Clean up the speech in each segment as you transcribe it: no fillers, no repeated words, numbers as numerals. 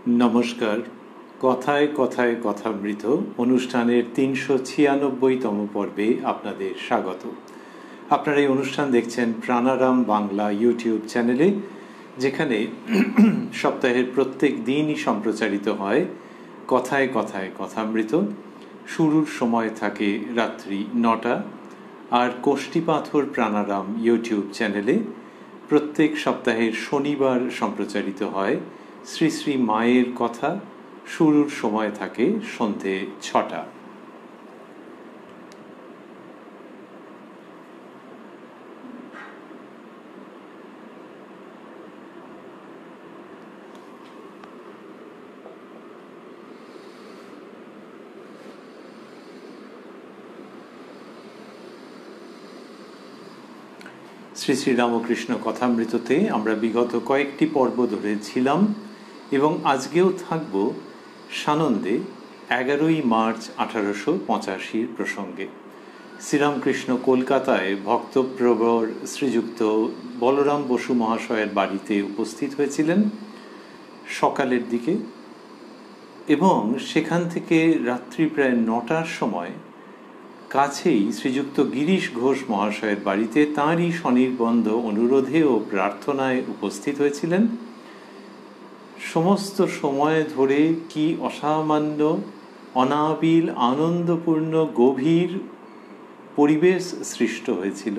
নমস্কার। কথায় কথায় কথামৃত অনুষ্ঠানের ৩৯৬তম পর্বে আপনাদের স্বাগত। আপনারা এই অনুষ্ঠান দেখছেন প্রাণারাম বাংলা ইউটিউব চ্যানেলে, যেখানে সপ্তাহের প্রত্যেক দিনই সম্প্রচারিত হয় কথায় কথায় কথামৃত। শুরুর সময় থাকে রাত্রি ৯টা, আর কোষ্ঠীপাথর প্রাণারাম ইউটিউব চ্যানেলে প্রত্যেক সপ্তাহের শনিবার সম্প্রচারিত হয় শ্রী শ্রী মায়ের কথা। শুরুর সময় থাকে সন্ধে ৬টা। শ্রী শ্রী রামকৃষ্ণ কথামৃততে আমরা বিগত কয়েকটি পর্ব ধরেছিলাম এবং আজকেও থাকব সানন্দে ১১ই মার্চ ১৮৮৫ প্রসঙ্গে। শ্রীরামকৃষ্ণ কলকাতায় ভক্তপ্রবর শ্রীযুক্ত বলরাম বসু মহাশয়ের বাড়িতে উপস্থিত হয়েছিলেন সকালের দিকে, এবং সেখান থেকে রাত্রি প্রায় ৯টার সময় কাছেই শ্রীযুক্ত গিরিশ ঘোষ মহাশয়ের বাড়িতে তাঁরই স্বনির্বন্ধ অনুরোধে ও প্রার্থনায় উপস্থিত হয়েছিলেন। সমস্ত সময় ধরে কি অসামান্য, অনাবিল, আনন্দপূর্ণ, গভীর পরিবেশ সৃষ্ট হয়েছিল,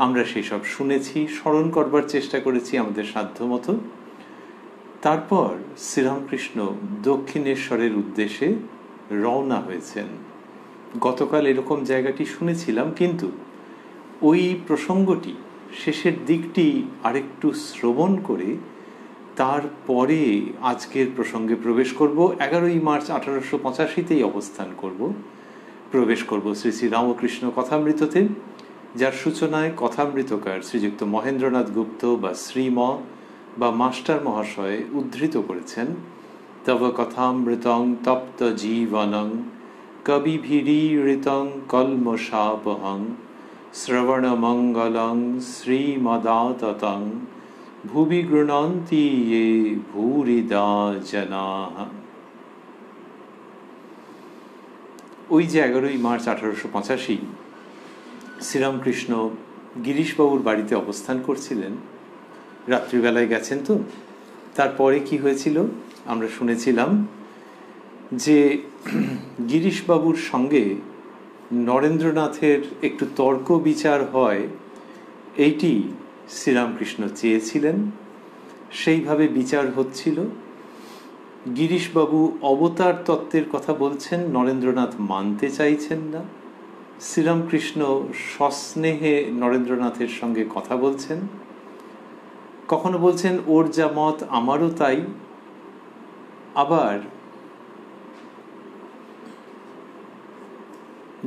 আমরা সেসব শুনেছি, স্মরণ করবার চেষ্টা করেছি আমাদের সাধ্যমতো। তারপর শ্রীরামকৃষ্ণ দক্ষিণেশ্বরের উদ্দেশ্যে রওনা হয়েছেন। গতকাল এরকম জায়গাটি শুনেছিলাম, কিন্তু ওই প্রসঙ্গটি শেষের দিকটি আরেকটু শ্রবণ করে তারপরে আজকের প্রসঙ্গে প্রবেশ করব। ১১ই মার্চ ১৮৮৫তেই অবস্থান করব, প্রবেশ করব শ্রী শ্রী রামকৃষ্ণ কথামৃততে, যার সূচনায় কথামৃতকার শ্রীযুক্ত মহেন্দ্রনাথ গুপ্ত বা শ্রীম বা মাস্টার মহাশয় উদ্ধৃত করেছেন, তব কথামৃতং তপ্ত জীবনং কবিভিরীড়িতং কলমশাপহং শ্রবণমঙ্গলং শ্রীমদাততং ভুবি গৃণন্তি ये ভূরিদা জনাঃ। ওই যে ১১ই মার্চ ১৮৮৫ শ্রীরামকৃষ্ণ গিরিশবাবুর বাড়িতে অবস্থান করছিলেন, রাত্রিবেলায় গেছেন। তো তারপরে কি হয়েছিল আমরা শুনেছিলাম যে গিরিশবাবুর সঙ্গে নরেন্দ্রনাথের একটু তর্ক বিচার হয়, এইটি শ্রীরামকৃষ্ণ চেয়েছিলেন, সেইভাবে বিচার হচ্ছিল। গিরিশবাবু অবতার তত্ত্বের কথা বলছেন, নরেন্দ্রনাথ মানতে চাইছেন না। শ্রীরামকৃষ্ণ সস্নেহে নরেন্দ্রনাথের সঙ্গে কথা বলছেন, কখনো বলছেন ওর যা মত আমারও তাই, আবার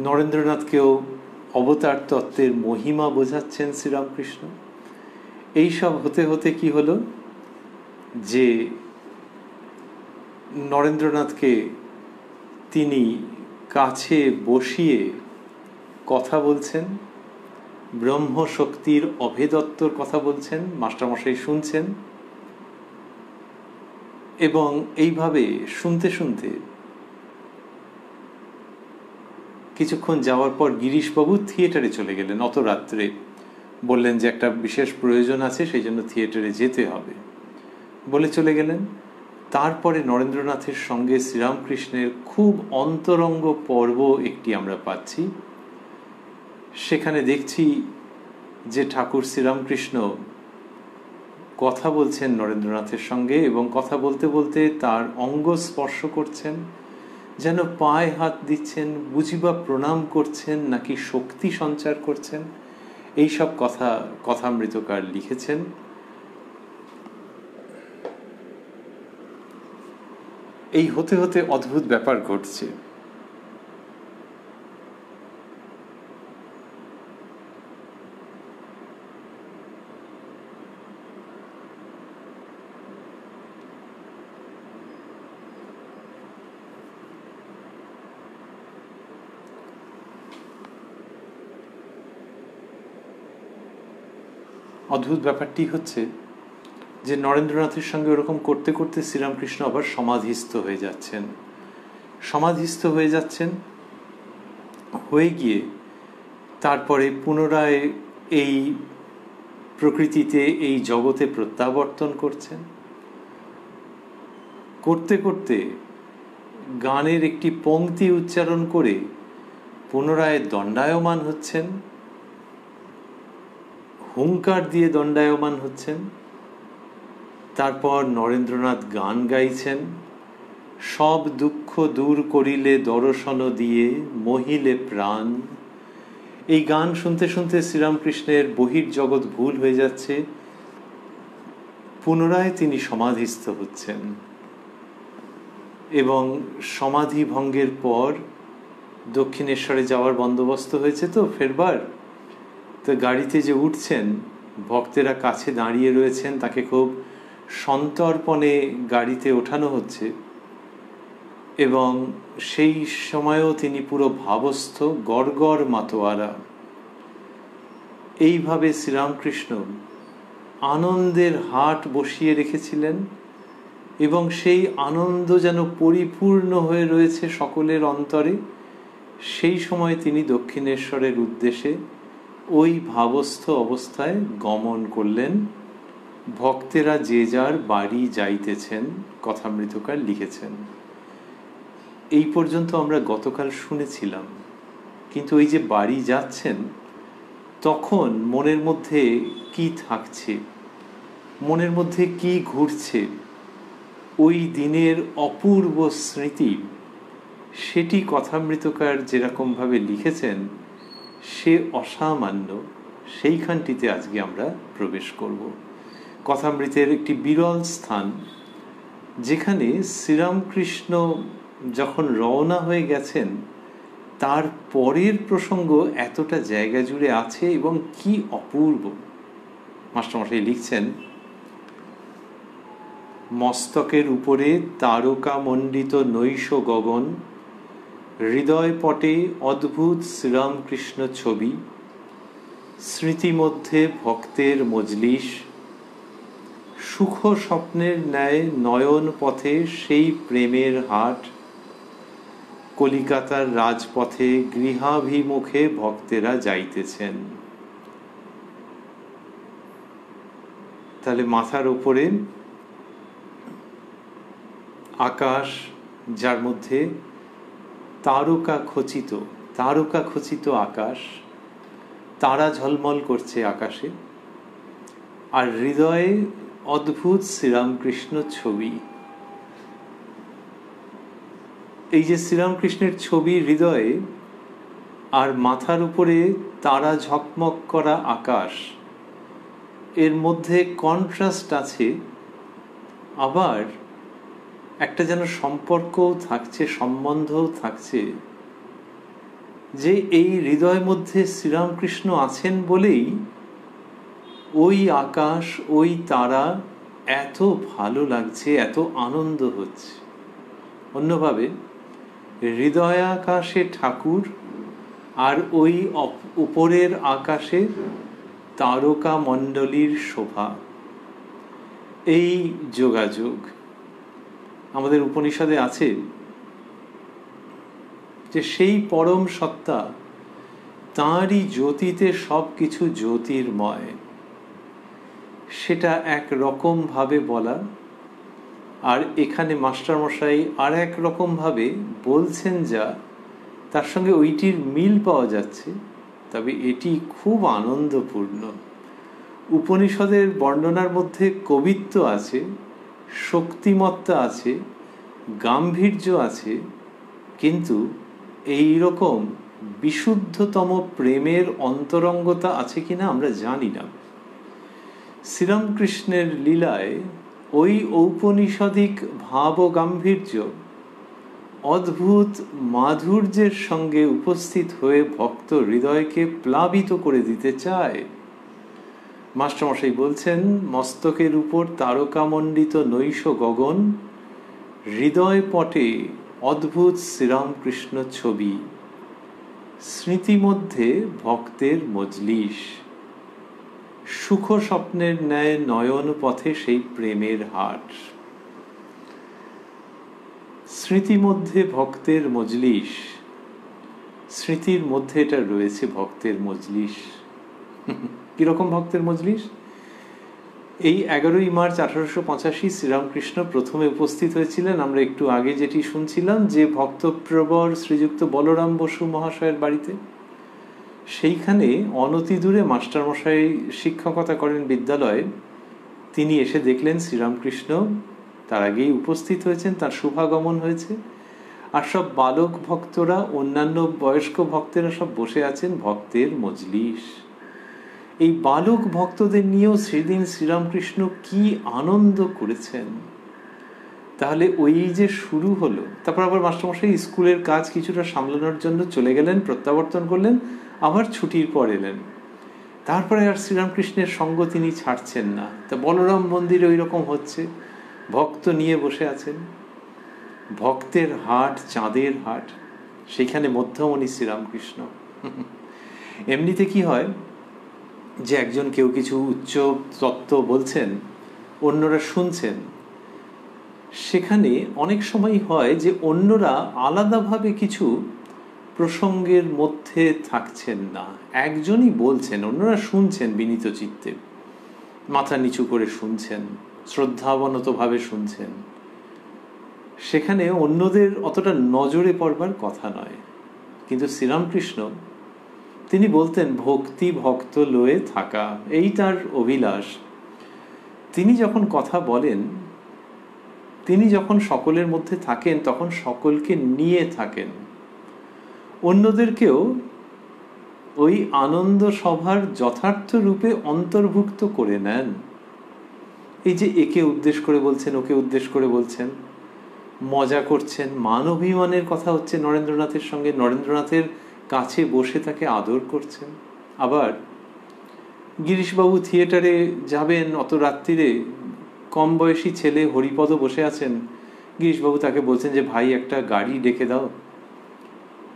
নরেন্দ্রনাথকেও অবতার তত্ত্বের মহিমা বোঝাচ্ছেন শ্রীরামকৃষ্ণ। এইসব হতে হতে কি হলো যে নরেন্দ্রনাথকে তিনি কাছে বসিয়ে কথা বলছেন, ব্রহ্মশক্তির অভেদত্বর কথা বলছেন, মাস্টারমশাই শুনছেন, এবং এইভাবে শুনতে শুনতে কিছুক্ষণ যাওয়ার পর গিরিশবাবু থিয়েটারে চলে গেলেন। অত রাত্রে বললেন যে একটা বিশেষ প্রয়োজন আছে, সেই জন্য থিয়েটারে যেতে হবে বলে চলে গেলেন। তারপরে নরেন্দ্রনাথের সঙ্গে শ্রীরামকৃষ্ণের খুব অন্তরঙ্গ পর্ব একটি আমরা পাচ্ছি। সেখানে দেখছি যে ঠাকুর শ্রীরামকৃষ্ণ কথা বলছেন নরেন্দ্রনাথের সঙ্গে, এবং কথা বলতে বলতে তার অঙ্গ স্পর্শ করছেন, যেন পায়ে হাত দিচ্ছেন, বুঝিবা প্রণাম করছেন নাকি শক্তি সঞ্চার করছেন। এইসব কথা কথামৃতকার লিখেছেন। এই হতে হতে অদ্ভুত ব্যাপার ঘটছে। অদ্ভুত ব্যাপারটি হচ্ছে যে নরেন্দ্রনাথের সঙ্গে ওরকম করতে করতে শ্রীরামকৃষ্ণ আবার সমাধিস্থ হয়ে যাচ্ছেন হয়ে গিয়ে তারপরে পুনরায় এই প্রকৃতিতে, এই জগতে প্রত্যাবর্তন করতে করতে গানের একটি পংক্তি উচ্চারণ করে পুনরায় দণ্ডায়মান হচ্ছেন, হুঙ্কার দিয়ে দণ্ডায়মান হচ্ছেন। তারপর নরেন্দ্রনাথ গান গাইছেন, সব দুঃখ দূর করিলে দর্শন দিয়ে মহিলে প্রাণ। এই গান শুনতে শুনতে শ্রীরামকৃষ্ণের বহির্জগৎ ভুল হয়ে যাচ্ছে, পুনরায় তিনি সমাধিস্থ হচ্ছেন এবং সমাধি ভঙ্গের পর দক্ষিণেশ্বরে যাওয়ার বন্দোবস্ত হয়েছে। তো ফেরবার তো গাড়িতে যে উঠছেন, ভক্তেরা কাছে দাঁড়িয়ে রয়েছেন, তাকে খুব সন্তর্পণে গাড়িতে ওঠানো হচ্ছে এবং সেই সময়ও তিনি পুরো ভাবস্থ, গড়গড় মাতোয়ারা। এইভাবে শ্রীরামকৃষ্ণ আনন্দের হাট বসিয়ে রেখেছিলেন এবং সেই আনন্দ যেন পরিপূর্ণ হয়ে রয়েছে সকলের অন্তরে। সেই সময় তিনি দক্ষিণেশ্বরের উদ্দেশ্যে ওই ভাবস্থ অবস্থায় গমন করলেন। ভক্তেরা যে যার বাড়ি যাইতেছেন, কথামৃতকার লিখেছেন। এই পর্যন্ত আমরা গতকাল শুনেছিলাম, কিন্তু ওই যে বাড়ি যাচ্ছেন, তখন মনের মধ্যে কি থাকছে, মনের মধ্যে কি ঘুরছে, ওই দিনের অপূর্ব স্মৃতি, সেটি কথামৃতকার যেরকমভাবে লিখেছেন সে অসামান্য। সেইখানটিতে আজকে আমরা প্রবেশ করব। কথামৃতের একটি বিরল স্থান, যেখানে শ্রীরামকৃষ্ণ যখন রওনা হয়ে গেছেন তার পরের প্রসঙ্গ এতটা জায়গা জুড়ে আছে এবং কি অপূর্ব। মাস্টারমশাই লিখছেন, মস্তকের উপরে তারকামণ্ডিত নৈশ গগন, হৃদয় পটে অদ্ভুত শ্রীরামকৃষ্ণ ছবি, স্মৃতি মধ্যে ভক্তের মজলিস, সুখ স্বপ্নের ন্যায় নয়ন পথে সেই প্রেমের হাট, কলিকাতার রাজপথে গৃহাভিমুখে ভক্তেরা যাইতেছেন। তাহলে মাথার উপরে আকাশ, যার মধ্যে তারকা খচিত আকাশ, তারা ঝলমল করছে আকাশে, আর হৃদয়ে অদ্ভুত শ্রীরামকৃষ্ণ ছবি। এই যে শ্রীরামকৃষ্ণের ছবি হৃদয়ে আর মাথার উপরে তারা ঝকমক করা আকাশ, এর মধ্যে কন্ট্রাস্ট আছে, আবার একটা যেন সম্পর্কও থাকছে, সম্বন্ধও থাকছে, যে এই হৃদয়ের মধ্যে শ্রীরামকৃষ্ণ আছেন বলেই ওই আকাশ, ওই তারা এত ভালো লাগছে, এত আনন্দ হচ্ছে। অন্যভাবে হৃদয়াকাশে ঠাকুর আর ওই উপরের আকাশে তারকা মণ্ডলীর শোভা, এই যোগাযোগ। আমাদের উপনিষদে আছে যে সেই পরম সত্তা, তাঁরই জ্যোতিতে সব কিছু জ্যোতির্ময়, সেটা এক রকম ভাবে বলা। আর এখানে মাস্টারমশাই আর এক রকম ভাবে বলছেন, যা তার সঙ্গে ওইটির মিল পাওয়া যাচ্ছে, তবে এটি খুব আনন্দপূর্ণ। উপনিষদের বর্ণনার মধ্যে কবিত্ব আছে, শক্তিমত্তা আছে, গাম্ভীর্য আছে, কিন্তু এই রকম বিশুদ্ধতম প্রেমের অন্তরঙ্গতা আছে কিনা আমরা জানি না। শ্রীরামকৃষ্ণের লীলায় ওই ঔপনিষদিক ভাব ও গাম্ভীর্য অদ্ভুত মাধুর্যের সঙ্গে উপস্থিত হয়ে ভক্ত হৃদয়কে প্লাবিত করে দিতে চায়। মাস্টারমশাই বলছেন, মস্তকের উপর তারকামণ্ডিত নৈশ গগন, হৃদয় পটে অদ্ভুত শ্রীরামকৃষ্ণ ছবি, স্মৃতি মধ্যে ভক্তের মজলিস, সুখ স্বপ্নের ন্যায় নয়ন পথে সেই প্রেমের হাট। স্মৃতি মধ্যে ভক্তের মজলিস, স্মৃতির মধ্যে এটা রয়েছে ভক্তের মজলিস। কিরকম ভক্তের মজলিস? এই 11ই মার্চ 1885 শ্রীরামকৃষ্ণ প্রথমে উপস্থিত হয়েছিলেন। আমরা একটু আগে যেটি শুনছিলাম যে ভক্তপ্রবর শ্রীযুক্ত বলরাম বসু মহাশয়ের বাড়িতে, সেইখানে অনতি দূরে মাস্টারমশাই শিক্ষকতা করেন বিদ্যালয়ে। তিনি এসে দেখলেন শ্রীরামকৃষ্ণ তার আগেই উপস্থিত হয়েছেন, তার শুভাগমন হয়েছে, আর সব বালক ভক্তরা, অন্যান্য বয়স্ক ভক্তেরা সব বসে আছেন ভক্তের মজলিস। এই বালক ভক্তদের নিয়েও সেদিন শ্রীরামকৃষ্ণ কি আনন্দ করেছেন। তাহলে ওই যে শুরু হলো, তারপর আবার মাস্টারমশাই স্কুলের কাজ কিছুটা সামলানোর জন্য চলে গেলেন, প্রত্যাবর্তন করলেন, আবার ছুটির পর এলেন। তারপরে আর শ্রীরামকৃষ্ণের সঙ্গ তিনি ছাড়ছেন না। তা বলরাম মন্দিরে ওই রকম হচ্ছে, ভক্ত নিয়ে বসে আছেন। ভক্তের হাট, চাঁদের হাট, সেখানে মধ্যমণি শ্রীরামকৃষ্ণ। এমনিতে কি হয় যে একজন কেউ কিছু উচ্চ তত্ত্ব বলছেন, অন্যরা শুনছেন, সেখানে অনেক সময় হয় যে অন্যরা আলাদাভাবে কিছু প্রসঙ্গের মধ্যে থাকছেন না, একজনই বলছেন, অন্যরা শুনছেন বিনীত চিত্তে, মাথা নিচু করে শুনছেন, শ্রদ্ধাবনত-ভাবে শুনছেন। সেখানে অন্যদের অতটা নজরে পড়বার কথা নয়। কিন্তু শ্রীরামকৃষ্ণ তিনি বলতেন ভক্তি ভক্ত লয়ে থাকা, এই তার অভিলাষ। তিনি যখন কথা বলেন, তিনি যখন সকলের মধ্যে থাকেন, তখন সকলকে নিয়ে থাকেন, অন্যদেরকেও ওই আনন্দ সভার যথার্থ রূপে অন্তর্ভুক্ত করে নেন। এই যে একে উদ্দেশ্য করে বলছেন, ওকে উদ্দেশ্য করে বলছেন, মজা করছেন, মান অভিমানের কথা হচ্ছে নরেন্দ্রনাথের সঙ্গে, নরেন্দ্রনাথের কাছে বসে তাকে আদর করছেন। আবার গিরিশবাবু থিয়েটারে যাবেন অত রাত্রিরে, কম বয়সী ছেলে হরিপদ বসে আছেন, গিরিশবাবু তাকে বলছেন যে ভাই একটা গাড়ি ডেকে দাও।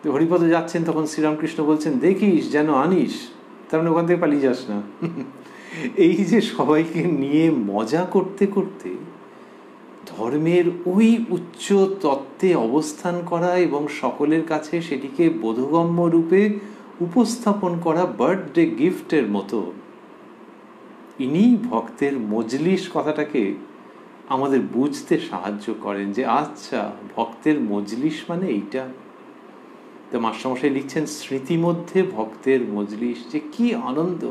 তো হরিপদ যাচ্ছেন, তখন শ্রীরামকৃষ্ণ বলছেন দেখিস যেন আনিস, তার মানে ওখান থেকে পালিয়ে যাস না। এই যে সবাইকে নিয়ে মজা করতে করতে ধর্মের ওই উচ্চ তত্ত্বে অবস্থান করা এবং সকলের কাছে সেটিকে বোধগম্য রূপে উপস্থাপন করা বার্থডে গিফটের মতো, ইনি ভক্তের মজলিস কথাটাকে আমাদের বুঝতে সাহায্য করেন যে আচ্ছা, ভক্তের মজলিস মানে এইটা। তো মাস্টারমশাই লিখছেন স্মৃতি মধ্যে ভক্তের মজলিস, যে কি আনন্দ,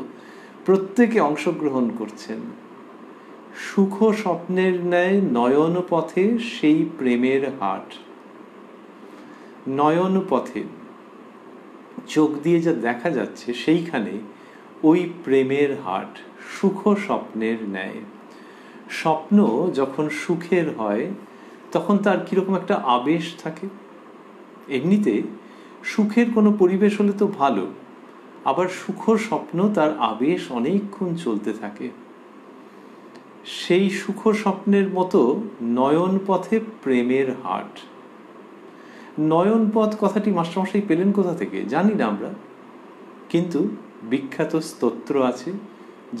প্রত্যেকে অংশগ্রহণ করছেন। সুখ স্বপ্নের ন্যায় নয়ন পথে সেই প্রেমের হাট। নয়ন পথে চোখ দিয়ে যা দেখা যাচ্ছে, সেইখানে ওই প্রেমের হাট, সুখ স্বপ্নের ন্যায়। স্বপ্ন যখন সুখের হয় তখন তার কিরকম একটা আবেশ থাকে। এমনিতে সুখের কোনো পরিবেশ হলে তো ভালো, আবার সুখ স্বপ্ন তার আবেশ অনেকক্ষণ চলতে থাকে। সেই সুখ স্বপ্নের মতো নয়ন পথে প্রেমের হাট। নয়ন পথ কথাটি মাস্টারমশাই পেলেন কোথা থেকে জানি না আমরা, কিন্তু বিখ্যাত স্তোত্র আছে,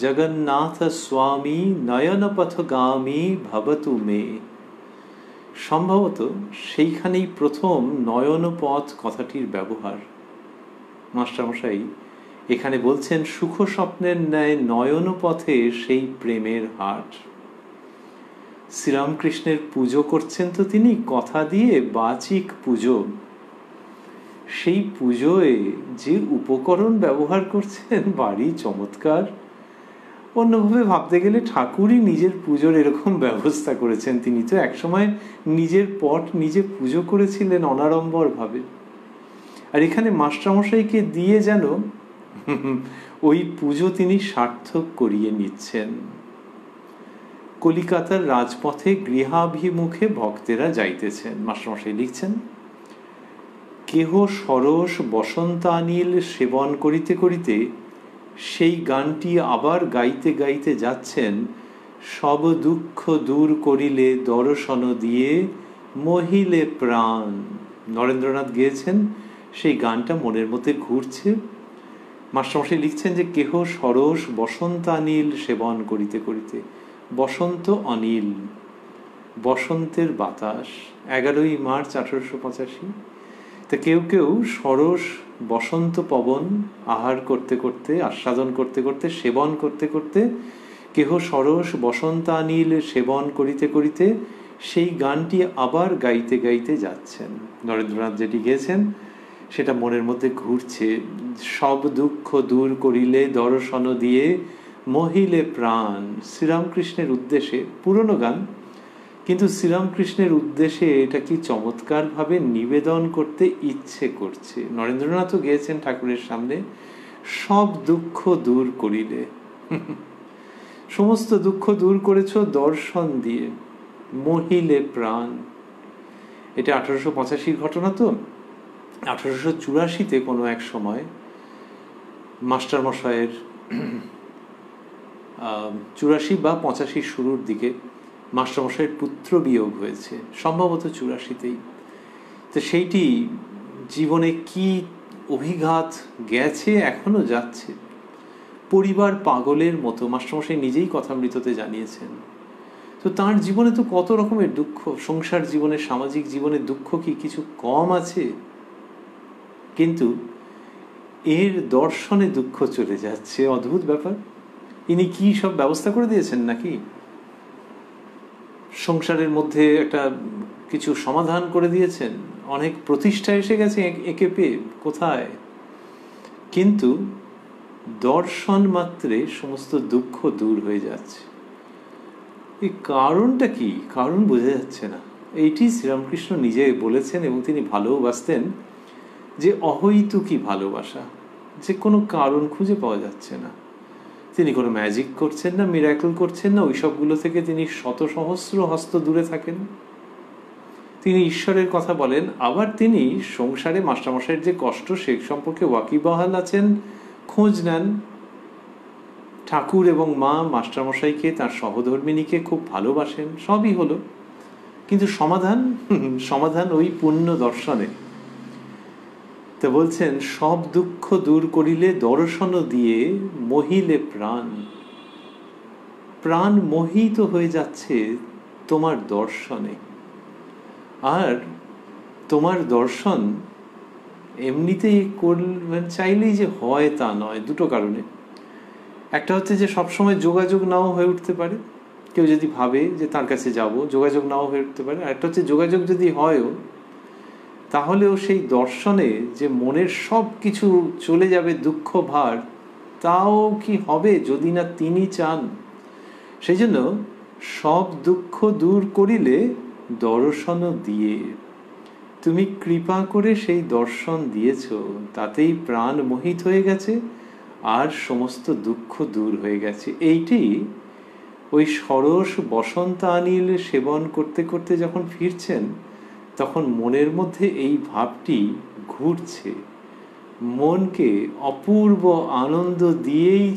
জগন্নাথ স্বামী নয়নপথগামী ভবতু মে। সম্ভবত সেইখানেই প্রথম নয়নপথ কথাটির ব্যবহার। মাস্টারমশাই এখানে বলছেন সুখ স্বপ্নের ন্যায় নয়ন পথে সেই প্রেমের হাট। শ্রীরামকৃষ্ণের পুজো করছেন তো তিনি কথা দিয়ে, বাচিক পুজো। সেই পুজোয় যে উপকরণ ব্যবহার করছেন বাড়ি চমৎকার। অন্যভাবে ভাবতে গেলে ঠাকুরই নিজের পুজোর এরকম ব্যবস্থা করেছেন। তিনি তো একসময় নিজের পট নিজে পুজো করেছিলেন অনাড়ম্বর ভাবে, আর এখানে মাস্টারমশাইকে দিয়ে যেন ওই পুজো তিনি সার্থক করিয়ে নিচ্ছেন। কলিকাতার রাজপথে গৃহাভিমুখে ভক্তেরা যাইতেছেন। মাস্টারমশাই লিখছেন, কেহ সরস বসন্তানিল সেবন করিতে করিতে সেই গানটি আবার গাইতে গাইতে যাচ্ছেন, সব দুঃখ দূর করিলে দর্শন দিয়ে মহিলে প্রাণ। নরেন্দ্রনাথ গেয়েছেন, সেই গানটা মনের মধ্যে ঘুরছে। মাস্টারমশাই লিখছেন যে কেহ সরস বসন্তানিল সেবন করিতে করিতে, বসন্ত অনিল, বসন্তের বাতাস, 11ই মার্চ 1885। তা কেউ কেউ সরস বসন্ত পবন আহার করতে করতে, আস্বাদন করতে করতে, সেবন করতে করতে, কেহ সরস বসন্তানিল সেবন করিতে করিতে সেই গানটি আবার গাইতে গাইতে যাচ্ছেন। নরেন্দ্রনাথ যেটি গেয়েছেন সেটা মনের মধ্যে ঘুরছে। সব দুঃখ দূর করিলে দর্শন দিয়ে মহিলে প্রাণ, শ্রীরামকৃষ্ণের উদ্দেশ্যে। পুরনো গান, কিন্তু শ্রীরামকৃষ্ণের উদ্দেশ্যে এটা কি চমৎকারভাবে নিবেদন করতে ইচ্ছে করছে। নরেন্দ্রনাথও গেয়েছেন ঠাকুরের সামনে, সব দুঃখ দূর করিলে, সমস্ত দুঃখ দূর করেছ দর্শন দিয়ে, মহিলে প্রাণ। এটা 1885 ঘটনা। তো 1884 কোনো এক সময় মাস্টারমশাইয়ের 84 বা 85 শুরুর দিকে মাস্টারমশাইয়ের পুত্র বিয়োগ হয়েছে, সম্ভবত 84তেই। তো সেইটি জীবনে কি অভিঘাত গেছে, এখনো যাচ্ছে। পরিবার পাগলের মতো, মাস্টারমশাই নিজেই কথামৃততে জানিয়েছেন। তো তার জীবনে তো কত রকমের দুঃখ, সংসার জীবনে, সামাজিক জীবনে দুঃখ কি কিছু কম আছে? কিন্তু এর দর্শনে দুঃখ চলে যাচ্ছে, অদ্ভুত ব্যাপার। ইনি কি সব ব্যবস্থা করে দিয়েছেন নাকি? সংসারের মধ্যে একটা কিছু সমাধান করে দিয়েছেন? অনেক প্রতিষ্ঠা এসে গেছে একে পেয়ে, কোথায়? কিন্তু দর্শন মাত্রে সমস্ত দুঃখ দূর হয়ে যাচ্ছে। এই কারণটা কি? কারণ বোঝা যাচ্ছে না। এইটি শ্রীরামকৃষ্ণ নিজে বলেছেন, এবং তিনি ভালোবাসতেন যে অহৈতুকী ভালোবাসা, যে কোনো কারণ খুঁজে পাওয়া যাচ্ছে না। তিনি কোনো ম্যাজিক করছেন না, মিরাকল করছেন না, ওই সবগুলো থেকে তিনি শত সহস্র হস্ত দূরে থাকেন। তিনি ঈশ্বরের কথা বলেন, আবার তিনি সংসারে মাস্টারমশাইয়ের যে কষ্ট সে সম্পর্কে ওয়াকিবহাল আছেন, খোঁজ নেন। ঠাকুর এবং মা মাস্টারমশাইকে, তার সহধর্মিনীকে খুব ভালোবাসেন, সবই হলো। কিন্তু সমাধান ওই পুণ্য দর্শনে। তো বলছেন, সব দুঃখ দূর করিলে দর্শন দিয়ে মহিলে প্রাণ। প্রাণ মোহিত হয়ে যাচ্ছে তোমার দর্শনে। আর তোমার দর্শন এমনিতেই করবেন চাইলেই যে হয় তা নয়, দুটো কারণে। একটা হচ্ছে যে সবসময় যোগাযোগ নাও হয়ে উঠতে পারে, কেউ যদি ভাবে যে তার কাছে যাব, যোগাযোগ নাও হয়ে উঠতে পারে। আর একটা হচ্ছে যোগাযোগ যদি হয়ও, তাহলেও সেই দর্শনে যে মনের সব কিছু চলে যাবে, দুঃখ ভার, তাও কি হবে যদি না তিনি চান। সেই জন্য সব দুঃখ দূর করিলে দর্শন দিয়ে, তুমি কৃপা করে সেই দর্শন দিয়েছ, তাতেই প্রাণ মোহিত হয়ে গেছে আর সমস্ত দুঃখ দূর হয়ে গেছে। এইটি ওই সরস বসন্তানিল সেবন করতে করতে যখন ফিরছেন, তখন মনের মধ্যে এই ভাবটি ঘুরছে, মনকে অপূর্ব আনন্দ দিয়েই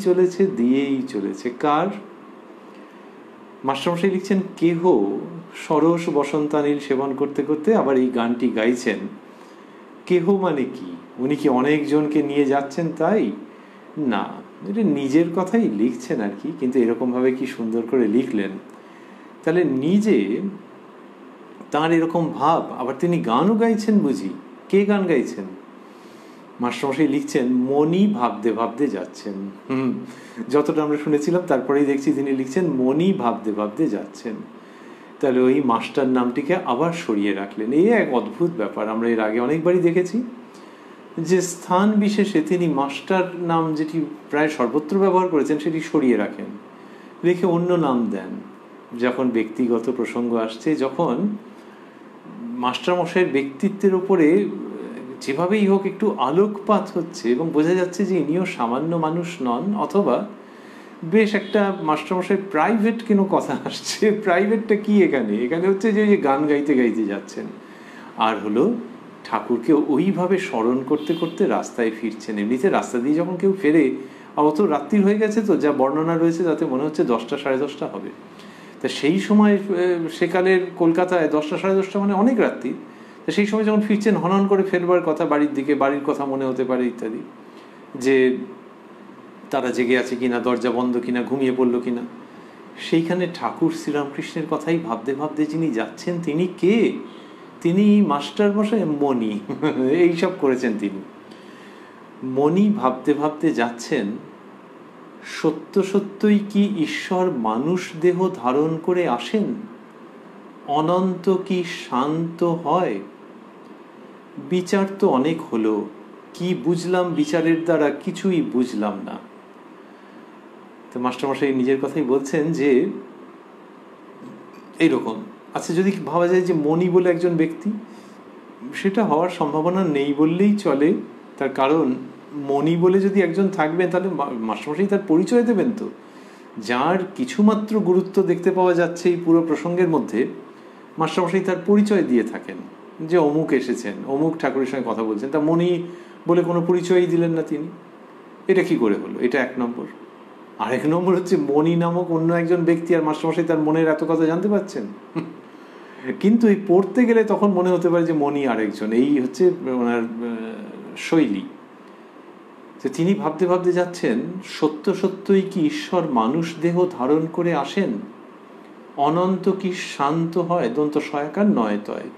চলেছে। কার? মাস্টারমশাই লিখছেন, কেহ সরস বসন্তানিল সেবন করতে করতে আবার এই গানটি গাইছেন। কেহ মানে কি? উনি কি অনেকজনকে নিয়ে যাচ্ছেন তাই? না, এটা নিজের কথাই লিখছেন আর কি। কিন্তু এরকমভাবে কি সুন্দর করে লিখলেন। তাহলে নিজে তার এরকম ভাব, আবার তিনি গানও গাইছেন বুঝি। কে গান গাইছেন? মাস্টারমশাই লিখছেন, মনি ভাবতে ভাবতে যাচ্ছেন। যতটা আমরা শুনেছিলাম, তারপরেই দেখছি তিনি লিখছেন মনি ভাবতে ভাবতে যাচ্ছেন। তাহলে ওই মাস্টার নামটিকে আবার সরিয়ে রাখলেন। এই এক অদ্ভুত ব্যাপার, আমরা এর আগে অনেকবারই দেখেছি যে স্থান বিশেষে তিনি মাস্টার নাম যেটি প্রায় সর্বত্র ব্যবহার করেছেন সেটি সরিয়ে রাখেন, রেখে অন্য নাম দেন যখন ব্যক্তিগত প্রসঙ্গ আসছে। যখন মাস্টারমশাইয়ের ব্যক্তিত্বের উপরে যেভাবেই হোক একটু আলোকপাত হচ্ছে এবং বোঝা যাচ্ছে যে ইনিও সামান্য মানুষ নন, অথবা বেশ একটা মাস্টারমশাই প্রাইভেট কোনো কথা আসছে। প্রাইভেটটা কি এখানে হচ্ছে যে গান গাইতে গাইতে যাচ্ছেন, আর হলো ঠাকুরকে ওইভাবে স্মরণ করতে করতে রাস্তায় ফিরছেন। এমনিতে রাস্তা দিয়ে যখন কেউ ফেরে, অত রাত্রির হয়ে গেছে, তো যা বর্ণনা রয়েছে তাতে মনে হচ্ছে 10টা সাড়ে 10টা হবে। তা সেই সময় সেকালের কলকাতায় 10টা সাড়ে 10টা মানে অনেক রাত্রি। তা সেই সময় যখন ফিরছেন, হনন করে ফেরবার কথা বাড়ির দিকে, বাড়ির কথা মনে হতে পারে ইত্যাদি, যে তারা জেগে আছে কিনা, দরজা বন্ধ কিনা, ঘুমিয়ে পড়লো কিনা। সেইখানে ঠাকুর শ্রীরামকৃষ্ণের কথাই ভাবতে ভাবতে যিনি যাচ্ছেন তিনি কে? তিনি মাস্টার মশাই মণি এইসব করেছেন তিনি। মণি ভাবতে ভাবতে যাচ্ছেন, সত্য সত্যই কি ঈশ্বর মানুষ দেহ ধারণ করে আসেন? অনন্ত কি শান্ত হয়? বিচার তো অনেক হলো, কি বুঝলাম বিচারের দ্বারা? কিছুই বুঝলাম না। তো মাস্টারমশাই নিজের কথাই বলছেন যে এইরকম আচ্ছা, যদি ভাবা যায় যে মণি বলে একজন ব্যক্তি, সেটা হওয়ার সম্ভাবনা নেই বললেই চলে। তার কারণ মণি বলে যদি একজন থাকবেন, তাহলে মাস্টারমশাই তার পরিচয় দেবেন তো। যার কিছুমাত্র গুরুত্ব দেখতে পাওয়া যাচ্ছে এই পুরো প্রসঙ্গের মধ্যে, মাস্টারমশাই তার পরিচয় দিয়ে থাকেন যে অমুক এসেছেন, অমুক ঠাকুরের সঙ্গে কথা বলছেন। তা মণি বলে কোনো পরিচয়ই দিলেন না তিনি। এটা কি করে হলো? এটা এক নম্বর। আরেক নম্বর হচ্ছে মণি নামক অন্য একজন ব্যক্তি, আর মাস্টারমশাই তার মনের এত কথা জানতে পারছেন। কিন্তু এই পড়তে গেলে তখন মনে হতে পারে যে মণি আরেকজন। এই হচ্ছে ওনার শৈলী। তো তিনি ভাবতে ভাবতে যাচ্ছেন, সত্য সত্যই কি ঈশ্বর মানুষ দেহ ধারণ করে আসেন? অনন্ত কি শান্ত হয়? দন্ত সয়াকার নয় তয়,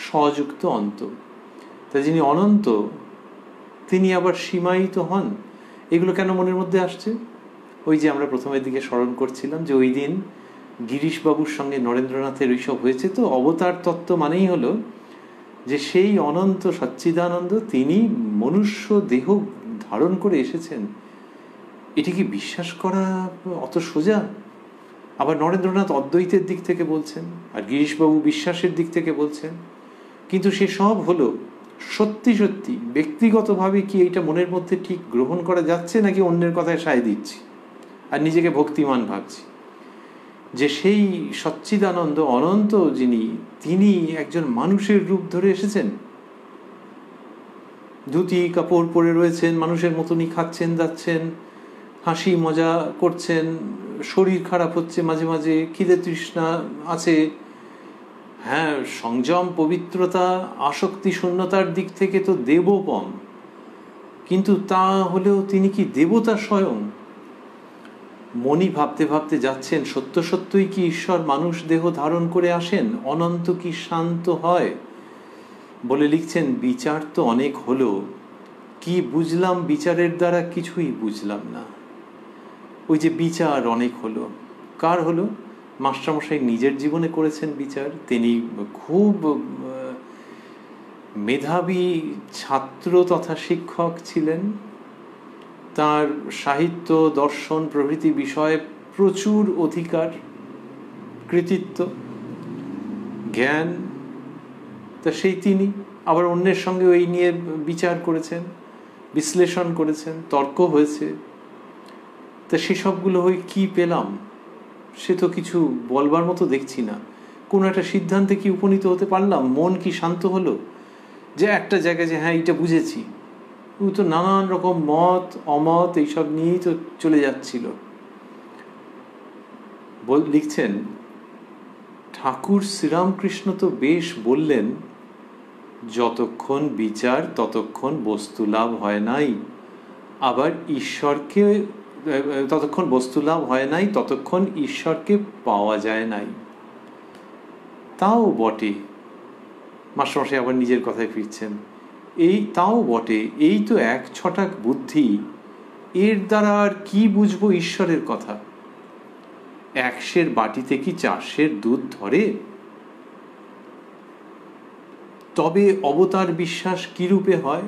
স্বযুক্ত অন্ত। তা যিনি অনন্ত তিনি আবার সীমায়িত হন। এগুলো কেন মনের মধ্যে আসছে? ওই যে আমরা প্রথমের দিকে স্মরণ করছিলাম যে ওই দিন গিরিশবাবুর সঙ্গে নরেন্দ্রনাথের ওইসব হয়েছে। তো অবতার তত্ত্ব মানেই হলো যে সেই অনন্ত সচ্চিদানন্দ তিনি মনুষ্য দেহ ধারণ করে এসেছেন। এটি কি বিশ্বাস করা অত সোজা? আবার নরেন্দ্রনাথ অদ্বৈতের দিক থেকে বলছেন, আর গিরিশবাবু বিশ্বাসের দিক থেকে বলছেন। কিন্তু সে সব হলো সত্যি সত্যি ব্যক্তিগতভাবে কি এইটা মনের মধ্যে ঠিক গ্রহণ করা যাচ্ছে, নাকি অন্যের কথায় সায় দিচ্ছি আর নিজেকে ভক্তিমান ভাবছি যে সেই সচ্চিদানন্দ অনন্ত যিনি, তিনি একজন মানুষের রূপ ধরে এসেছেন, ধুতি কাপড় পরে রয়েছেন, মানুষের মতনই খাচ্ছেন যাচ্ছেন, হাসি মজা করছেন, শরীর খারাপ হচ্ছে মাঝে মাঝে, খিদে তৃষ্ণা আছে, হ্যাঁ সংযম পবিত্রতা আসক্তি শূন্যতার দিক থেকে তো দেবপম, কিন্তু তা হলেও তিনি কি দেবতা স্বয়ং? মণি ভাবতে ভাবতে যাচ্ছেন, সত্য সত্যই কি ঈশ্বর মানুষ দেহ ধারণ করে আসেন? অনন্ত কি শান্ত হয়? বলে লিখছেন, বিচার তো অনেক হলো, কি বুঝলাম বিচারের দ্বারা? কিছুই বুঝলাম না। ওই যে বিচার অনেক হলো, কার হলো? মাস্টারমশাই নিজের জীবনে করেছেন বিচার। তিনি খুব মেধাবী ছাত্র তথা শিক্ষক ছিলেন। তার সাহিত্য দর্শন প্রভৃতি বিষয়ে প্রচুর অধিকার, কৃতিত্ব, জ্ঞান। তা সেই তিনি আবার অন্যের সঙ্গে ওই নিয়ে বিচার করেছেন, বিশ্লেষণ করেছেন, তর্ক হয়েছে। তা সেসবগুলো হয়ে কি পেলাম? সে তো কিছু বলবার মতো দেখছি না। কোনো একটা সিদ্ধান্তে কি উপনীত হতে পারলাম? মন কি শান্ত হলো যে একটা জায়গায় যে হ্যাঁ এটা বুঝেছি? ও তো নানান রকম মত অমত এইসব নিয়েই তো চলে যাচ্ছিল। লিখছেন, ঠাকুর শ্রীরামকৃষ্ণ তো বেশ বললেন, যতক্ষণ বিচার ততক্ষণ বস্তু লাভ হয় নাই, আবার ঈশ্বরকে ততক্ষণ বস্তু লাভ হয় নাই, ততক্ষণ ঈশ্বরকে পাওয়া যায় নাই। তাও বটে। মাস্টারমশাই আবার নিজের কথায় ফিরছেন, এই তাও বটে, এই তো এক ছটাক বুদ্ধি, এর দ্বারা আর কি বুঝবো ঈশ্বরের কথা? 100 বাটিতে কি 400 দুধ ধরে? তবে অবতার বিশ্বাস কিরূপে হয়?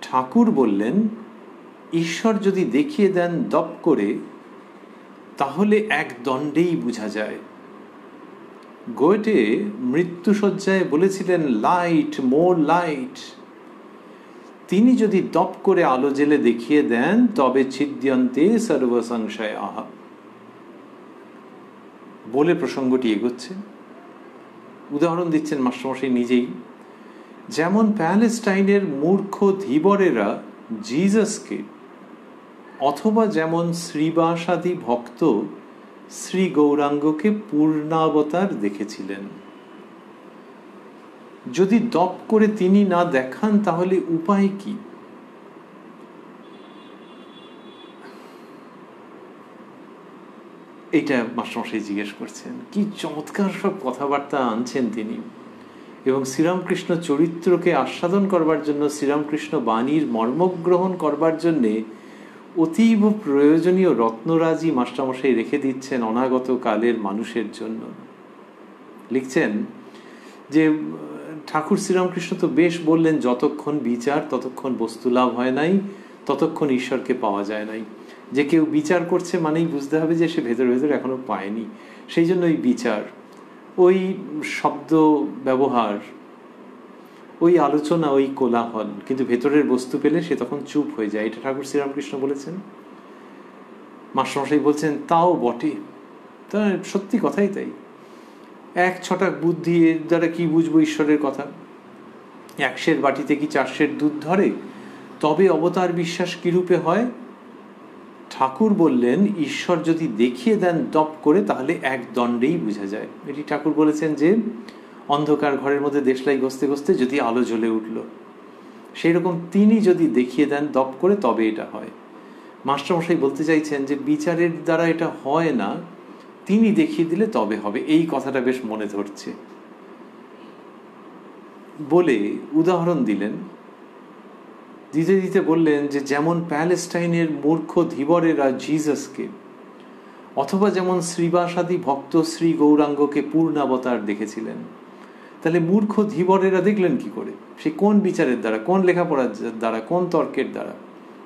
ঠাকুর বললেন, ঈশ্বর যদি দেখিয়ে দেন দপ করে, তাহলে এক দণ্ডেই বোঝা যায়। গোয়েটে মৃত্যুশয্যায় বলেছিলেন, লাইট মোর লাইট। তিনি যদি দপ করে আলো জেলে দেখিয়ে দেন, তবে ছিদ্যন্তে সর্বসংশয় আহা। বলে প্রসঙ্গটি এগোচ্ছে। উদাহরণ দিচ্ছেন মাস্টারমশাই নিজেই। যেমন প্যালেস্টাইনের মূর্খ ধীবরেরা জিজাসকে, অথবা যেমন শ্রীবাসাদি ভক্ত শ্রী গৌরাঙ্গকে পূর্ণাবতার দেখেছিলেন। যদি দপ করে তিনি না দেখান, তাহলে উপায় কি? এইটা মাস্টারমশাই জিজ্ঞেস করছেন। কি চমৎকার সব কথাবার্তা আনছেন তিনি। এবং শ্রীরামকৃষ্ণ চরিত্রকে আস্বাদন করবার জন্য, শ্রীরামকৃষ্ণ বাণীর মর্মগ্রহণ করবার জন্যে অতীব প্রয়োজনীয় রত্নরাজি মাস্টারমশাই রেখে দিচ্ছেন অনাগত কালের মানুষের জন্য। লিখছেন যে ঠাকুর শ্রীরামকৃষ্ণ তো বেশ বললেন, যতক্ষণ বিচার ততক্ষণ বস্তু লাভ হয় নাই, ততক্ষণ ঈশ্বরকে পাওয়া যায় নাই। যে কেউ বিচার করছে মানেই বুঝতে হবে যে সে ভেতর ভেতর এখনো পায়নি। সেই জন্য ওই বিচার, ওই শব্দ ব্যবহার, ওই আলোচনা, ওই কোলাহল, কিন্তু ভেতরের বস্তু পেলে সে তখন চুপ হয়ে যায়। এটা ঠাকুর শ্রীরামকৃষ্ণ বলেছেন। মাস্টারমশাই বলছেন তাও বটে, তা সত্যি কথাই তাই। এক ছটাক বুদ্ধি এর দ্বারা কি বুঝবো ঈশ্বরের কথা? 100 বাটিতে কি 400 দুধ ধরে? তবে অবতার বিশ্বাস কিরূপে হয়? ঠাকুর বললেন ঈশ্বর যদি দেখিয়ে দেন দপ করে, তাহলে এক দণ্ডেই বোঝা যায়। এটি ঠাকুর বলেছেন যে অন্ধকার ঘরের মধ্যে দেশলাই ঘষতে ঘষতে যদি আলো জ্বলে উঠল, সেই রকম তিনি যদি দেখিয়ে দেন দপ করে, তবে এটা হয়। মাস্টারমশাই বলতে চাইছেন যে বিচারের দ্বারা এটা হয় না, তিনি দেখিয়ে দিলে তবে হবে। এই কথাটা বেশ মনে ধরছে বলে উদাহরণ দিলেন। দিতে দিতে বললেন যে যেমন প্যালেস্টাইনের মূর্খ ধীবরেরা জিজাসকে, অথবা যেমন শ্রীবাসাদি ভক্ত শ্রী গৌরাঙ্গকে পূর্ণাবতার দেখেছিলেন, তাহলে মূর্খ ধীবরেরা দেখলেন কি করে? সে কোন বিচারের দ্বারা, কোন লেখাপড়ার দ্বারা, কোন তর্কের দ্বারা?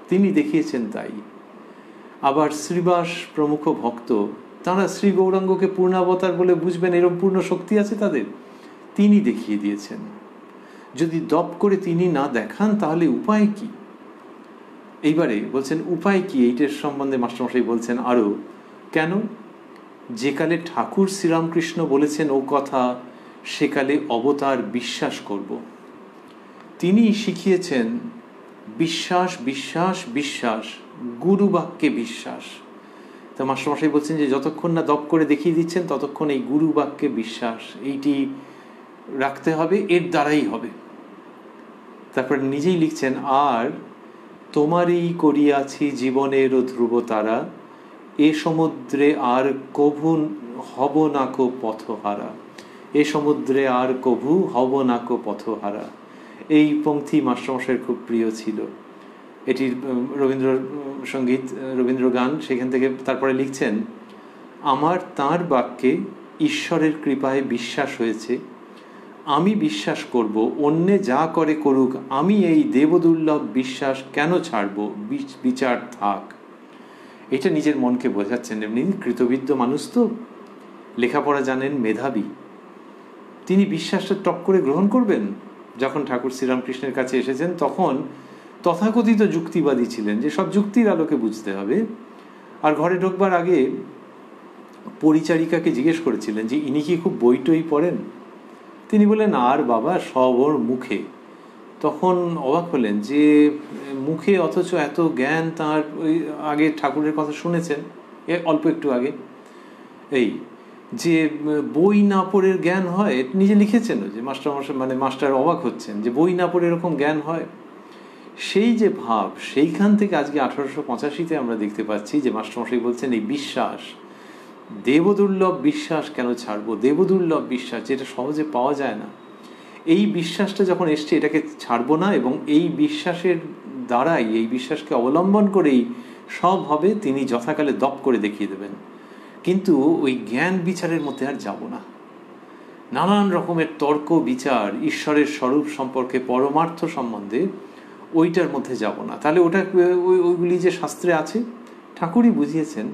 তিনি দেখিয়েছেন তাই। আবার শ্রীবাস প্রমুখ ভক্ত, তারা শ্রী গৌরাঙ্গকে পূর্ণাবতার বলে বুঝবেন, এরকম পূর্ণ শক্তি আছে তাদের, তিনি দেখিয়ে দিয়েছেন। যদি দপ করে তিনি না দেখান তাহলে উপায় কি? এইবারে বলছেন উপায় কি, এইটার সম্বন্ধে মাস্টারমশাই বলছেন আরো, কেন? যেকালে ঠাকুর শ্রীরামকৃষ্ণ বলেছেন ও কথা, সেকালে অবতার বিশ্বাস করব। তিনি শিখিয়েছেন বিশ্বাস বিশ্বাস বিশ্বাস, গুরু বাক্যে বিশ্বাস। তা মাস্টারমশাই বলছেন যে যতক্ষণ না দপ করে দেখিয়ে দিচ্ছেন ততক্ষণ এই গুরু বাক্যে বিশ্বাস এইটি রাখতে হবে, এর দ্বারাই হবে। তারপর নিজেই লিখছেন, আর তোমারই করিয়াছি জীবনের ধ্রুব তারা, এ সমুদ্রে আর কভু হব নাকো পথহারা। এ সমুদ্রে আর কভু হব নাকো পথহারা। এই পংক্তি মাস্টারমশাইয়ের খুব প্রিয় ছিল। এটি রবীন্দ্রসঙ্গীত, রবীন্দ্র গান। সেখান থেকে তারপরে লিখছেন, আমার তাঁর বাক্যে ঈশ্বরের কৃপায় বিশ্বাস হয়েছে, আমি বিশ্বাস করব, অন্যে যা করে করুক, আমি এই দেবদুর্লভ বিশ্বাস কেন ছাড়ব, বিচার থাক। এটা নিজের মনকে বোঝাচ্ছেন। এমনি কৃতবিদ্য মানুষ তো, লেখাপড়া জানেন, মেধাবী, তিনি বিশ্বাসটা টপ করে গ্রহণ করবেন। যখন ঠাকুর শ্রীরামকৃষ্ণের কাছে এসেছেন তখন তথাকথিত যুক্তিবাদী ছিলেন, যে সব যুক্তির আলোকে বুঝতে হবে। আর ঘরে ঢোকবার আগে পরিচারিকাকে জিজ্ঞেস করেছিলেন যে ইনি কি খুব বই টই পড়েন? তিনি বললেন আর বাবা, সব ওর মুখে। তখন অবাক হলেন যে মুখে, অথচ এত জ্ঞান তাঁর। ওই আগে ঠাকুরের কথা শুনেছেন অল্প একটু আগে, এই যে বই না পড়ে জ্ঞান হয়, নিজে লিখেছেন যে মাস্টার অবাক হচ্ছেন যে বই না পড়ে এরকম জ্ঞান হয়। সেই যে ভাব, সেইখান থেকে আজকে 1885-তে আমরা দেখতে পাচ্ছি যে মাস্টারমশাই বলছেন এই বিশ্বাস, দেবদুর্লভ বিশ্বাস কেন ছাড়বো, দেবদুর্লভ বিশ্বাস যেটা সহজে পাওয়া যায় না, এই বিশ্বাসটা যখন এসছে এটাকে ছাড়বো না। এবং এই বিশ্বাসের দ্বারাই, এই বিশ্বাসকে অবলম্বন করেই সব হবে, তিনি যথাকালে দপ করে দেখিয়ে দেবেন। কিন্তু ওই জ্ঞান বিচারের মধ্যে আর যাব না। নানান রকমের তর্ক বিচার ঈশ্বরের স্বরূপ সম্পর্কে, পরমার্থ সম্বন্ধে, ওইটার মধ্যে যাব না। তাহলে ওটা, ওইগুলি যে শাস্ত্রে আছে, ঠাকুরই বুঝিয়েছেন